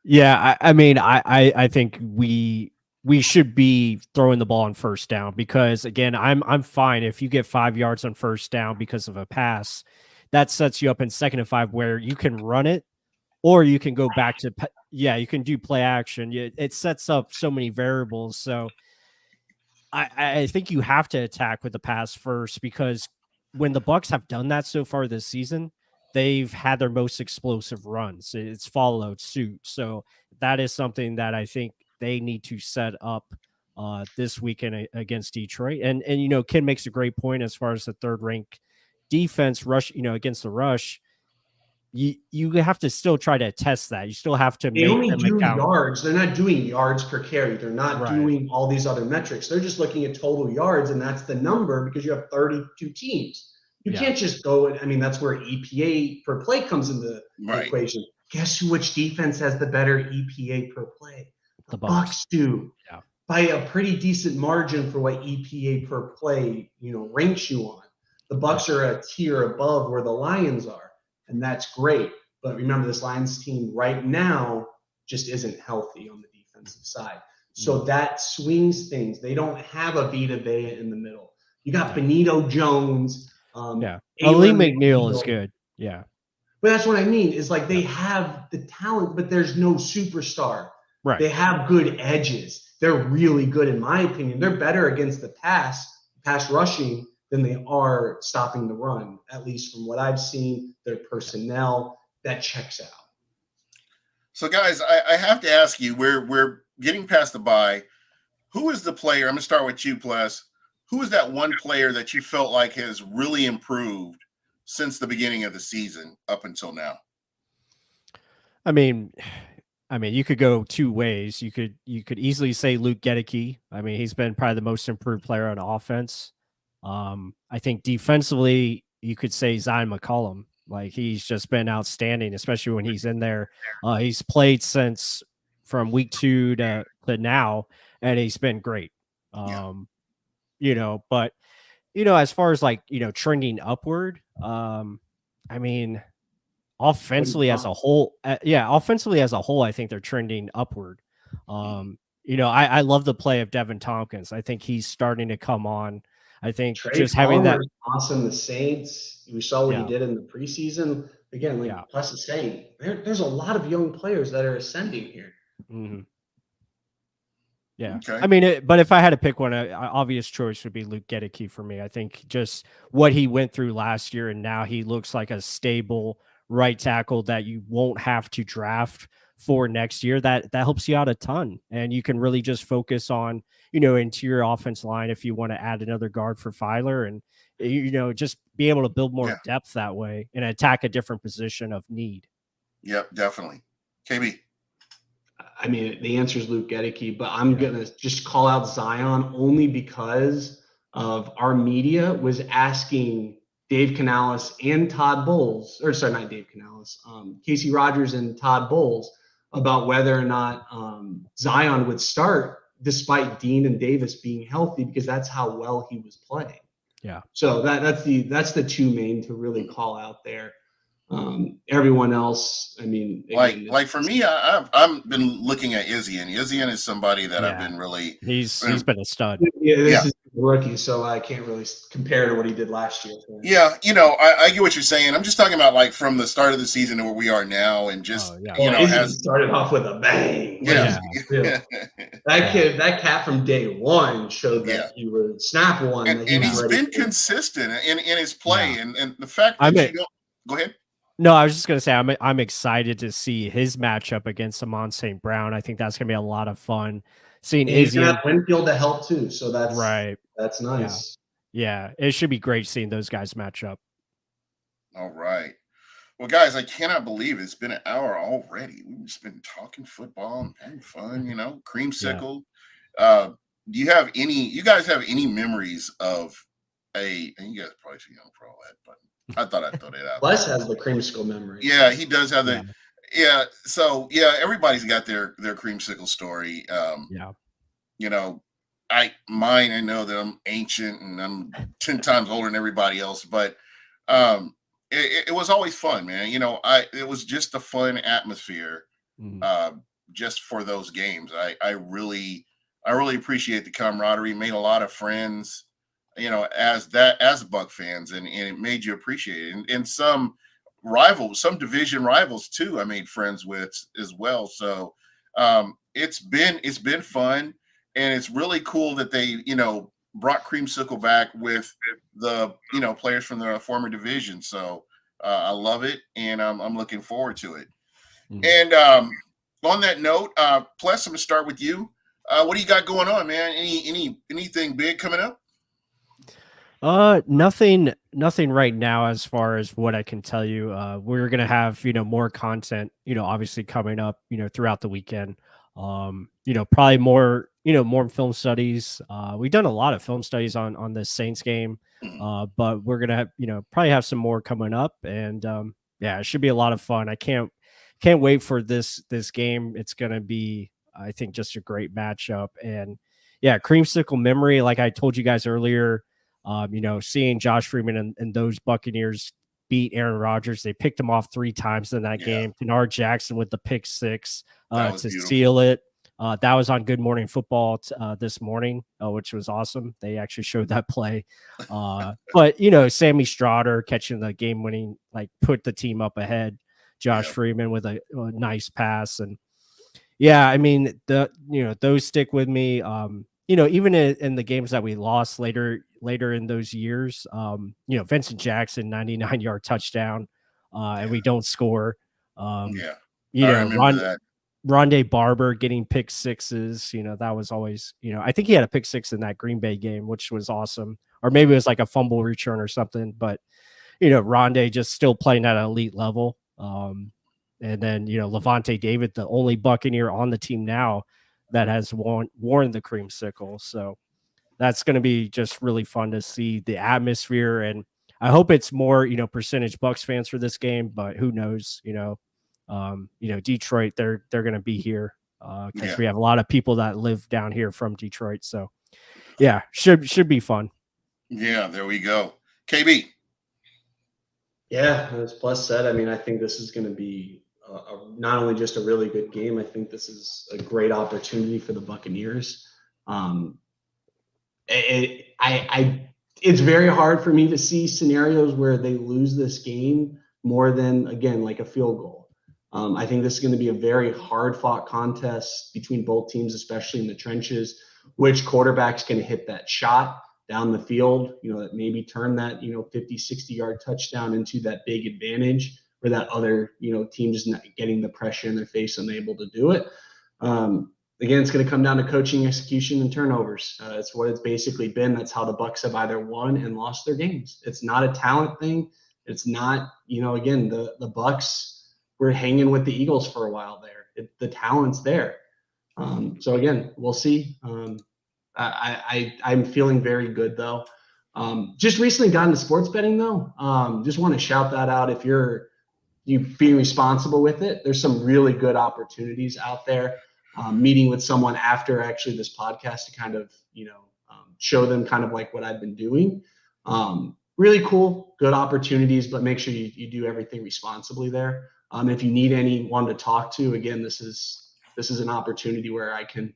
Yeah, I think we should be throwing the ball on first down because again, I'm fine if you get 5 yards on first down because of a pass. That sets you up in 2nd and 5 where you can run it, or you can go back to you can do play action. It sets up so many variables. So I think you have to attack with the pass first because when the Bucs have done that so far this season, they've had their most explosive runs. It's followed suit. So that is something that I think they need to set up this weekend against Detroit. And Ken makes a great point as far as the 3rd ranked defense rush, against the rush. You have to still try to test that. You still have to they make only them do account. yards. They're not doing yards per carry. They're not doing all these other metrics. They're just looking at total yards, and that's the number because you have 32 teams. You can't just go. That's where EPA per play comes into the equation. Guess which defense has the better EPA per play? The Bucs do. Yeah. By a pretty decent margin for what EPA per play, ranks you on. The Bucs are a tier above where the Lions are. And that's great. But remember, this Lions team right now just isn't healthy on the defensive side. So that swings things. They don't have a Vita Vea in the middle. You got Benito Jones. Lee McNeil is good. Yeah. But that's what I mean is like they have the talent, but there's no superstar. Right. They have good edges. They're really good, in my opinion. They're better against the pass rushing than they are stopping the run, at least from what I've seen, their personnel, that checks out. So, guys, I have to ask you, we're getting past the bye. Who is the player? I'm going to start with you, Pless. Who is that one player that you felt like has really improved since the beginning of the season up until now? I mean, you could go 2 ways. You could easily say Luke Godeke. He's been probably the most improved player on offense. I think defensively, you could say Zion McCollum. Like he's just been outstanding, especially when he's in there. He's played since from week 2 to now, and he's been great. But as far as trending upward, offensively as a whole, I think they're trending upward. I love the play of Devin Tompkins. I think he's starting to come on. I think just having that awesome. The Saints, we saw what he did in the preseason. Again, Plus is saying there's a lot of young players that are ascending here. Mm-hmm. Yeah. Okay. But if I had to pick one, an obvious choice would be Luke Godeke for me. I think just what he went through last year, and now he looks like a stable right tackle that you won't have to draft for next year. That helps you out a ton, and you can really just focus on interior offense line if you want to add another guard for Filer, and just be able to build more depth that way and attack a different position of need. Yep, definitely. KB. The answer is Luke Godeke, but I'm going to just call out Zion only because of our media was asking Dave Canales and Todd Bowles, or sorry, not Dave Canales, Casey Rogers and Todd Bowles about whether or not Zion would start despite Dean and Davis being healthy, because that's how well he was playing. Yeah. So that's the two main to really call out there. Everyone else, I mean, again, like for me, I've been looking at Izzy, and Izzy is somebody that I've Yeah. been really. He's been a stud. yeah, this Yeah. is a rookie, so I can't really compare to what he did last year. Yeah, I get what you're saying. I'm just talking about like from the start of the season to where we are now, and just Izzy started off with a bang. yeah. That cat from day one showed that he was snap one, and he's been consistent in his play, and the fact that you don't go ahead. No, I was just gonna say I'm excited to see his matchup against Amon St. Brown. I think that's gonna be a lot of fun. Seeing Izzy and Winfield to help too, so that's right. That's nice. Yeah, it should be great seeing those guys match up. All right. Well, guys, I cannot believe it's been an hour already. We've just been talking football and having fun, creamsicle. Yeah. Do you guys have any memories of and you guys probably too young for all that, but I thought I'd throw that out. Pless has the creamsicle memory. Yeah, he does have the so everybody's got their creamsicle story. I know that I'm ancient and I'm 10 times older than everybody else, but it was always fun, man. It was just a fun atmosphere just for those games. I really appreciate the camaraderie, made a lot of friends, as Buc fans, and it made you appreciate it. And some division rivals too, I made friends with as well. So it's been fun. And it's really cool that they, brought Creamsicle back with the, players from the former division. So I love it, and I'm looking forward to it. And on that note, Pless, I'm gonna start with you. What do you got going on, man? Anything big coming up? Nothing right now as far as what I can tell you. We're gonna have more content, obviously coming up, throughout the weekend. Probably more film studies. We've done a lot of film studies on the Saints game, but we're gonna have probably have some more coming up, and it should be a lot of fun. I can't wait for this game. It's gonna be, I think, just a great matchup. And creamsicle memory, like I told you guys earlier. Seeing Josh Freeman and those Buccaneers beat Aaron Rodgers. They picked him off 3 times in that game. Denard Jackson with the pick 6 to seal it. That was on Good Morning Football this morning, which was awesome. They actually showed that play. But, Sammy Strotter catching the game-winning, put the team up ahead. Josh Freeman with a nice pass. And, those stick with me. Even in the games that we lost later in those years, Vincent Jackson, 99-yard touchdown, and we don't score. Rondé Barber getting pick 6s, that was always, I think he had a pick 6 in that Green Bay game, which was awesome. Or maybe it was like a fumble return or something, but, Rondé just still playing at an elite level. And then, Levante David, the only Buccaneer on the team now that has worn the creamsicle. So that's going to be just really fun to see the atmosphere. And I hope it's more, percentage Bucs fans for this game, but who knows, Detroit, they're going to be here because we have a lot of people that live down here from Detroit. So should be fun. Yeah, there we go. KB. Yeah, as Pless said, I think this is going to be not only just a really good game. I think this is a great opportunity for the Buccaneers. It's very hard for me to see scenarios where they lose this game more than, again, like a field goal. I think this is going to be a very hard-fought contest between both teams, especially in the trenches. Which quarterback's going to hit that shot down the field, that maybe turn that, 50, 60-yard touchdown into that big advantage, where that other, team just not getting the pressure in their face and able to do it. Again, it's going to come down to coaching, execution, and turnovers. It's what it's basically been. That's how the Bucs have either won and lost their games. It's not a talent thing. It's not, again, the Bucs were hanging with the Eagles for a while there. The talent's there. So again, we'll see. I'm feeling very good though. Just recently got into sports betting though. Just want to shout that out. If you being responsible with it, there's some really good opportunities out there. Meeting with someone after actually this podcast to kind of, show them kind of like what I've been doing. Really cool, good opportunities, but make sure you do everything responsibly there. If you need anyone to talk to, again, this is an opportunity where I can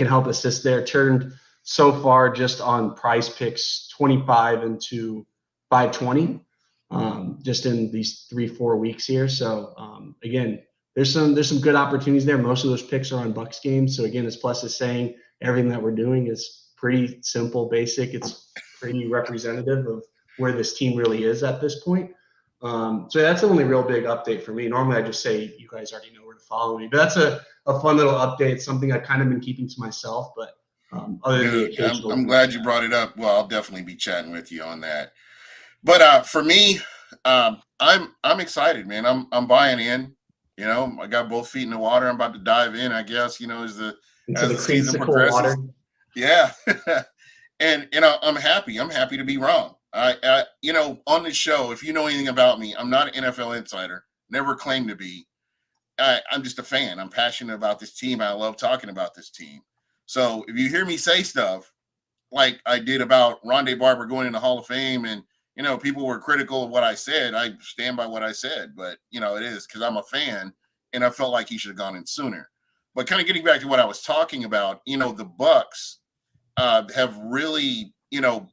help assist there. Turned so far just on Prize Picks 25 into 520, just in these 3-4 weeks here. So again, there's some good opportunities there. Most of those picks are on Bucs games. So again, as Pless is saying, everything that we're doing is pretty simple, basic. It's pretty representative of where this team really is at this point. So that's the only real big update for me. Normally I just say you guys already know where to follow me, but that's a fun little update, something I've kind of been keeping to myself. But other than the occasional, I'm glad you brought it up. Well, I'll definitely be chatting with you on that. But for me, I'm excited, man. I'm buying in. I got both feet in the water. I'm about to dive in, I guess, as the season progresses. Water. Yeah. and I'm happy. I'm happy to be wrong. I on this show, if you know anything about me, I'm not an NFL insider, never claimed to be. I'm just a fan. I'm passionate about this team. I love talking about this team. So if you hear me say stuff like I did about Rondé Barber going in the Hall of Fame and, people were critical of what I said, I stand by what I said. But, it is because I'm a fan and I felt like he should have gone in sooner. But kind of getting back to what I was talking about, the Bucs have really,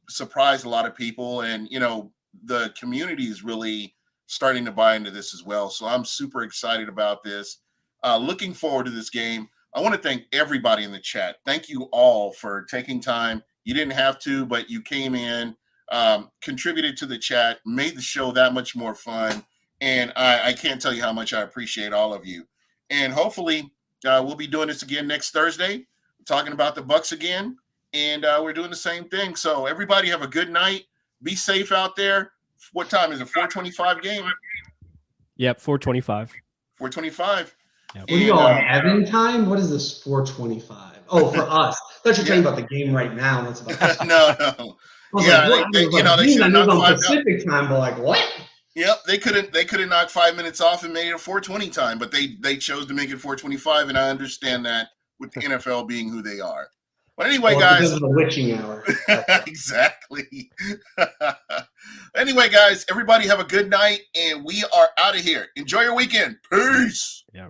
surprised a lot of people. And, the community is really starting to buy into this as well. So I'm super excited about this. Looking forward to this game. I want to thank everybody in the chat. Thank you all for taking time. You didn't have to, but you came in, contributed to the chat, made the show that much more fun. And I can't tell you how much I appreciate all of you. And hopefully we'll be doing this again next Thursday, talking about the Bucs again. And we're doing the same thing. So everybody have a good night. Be safe out there. What time is it? 4:25 game? Yep, 4:25. 4:25. Yep. What do you all having time? What is this 4:25? Oh, for us. I thought you were talking about the game right now. That's about no. Yeah, they should have knocked on Pacific time, but like what? Yep, they could have knocked 5 minutes off and made it a 4:20 time, but they chose to make it 4:25, and I understand that with the NFL being who they are. But anyway, guys, because of the witching hour. Exactly. Anyway, guys, everybody have a good night, and we are out of here. Enjoy your weekend. Peace. Yeah.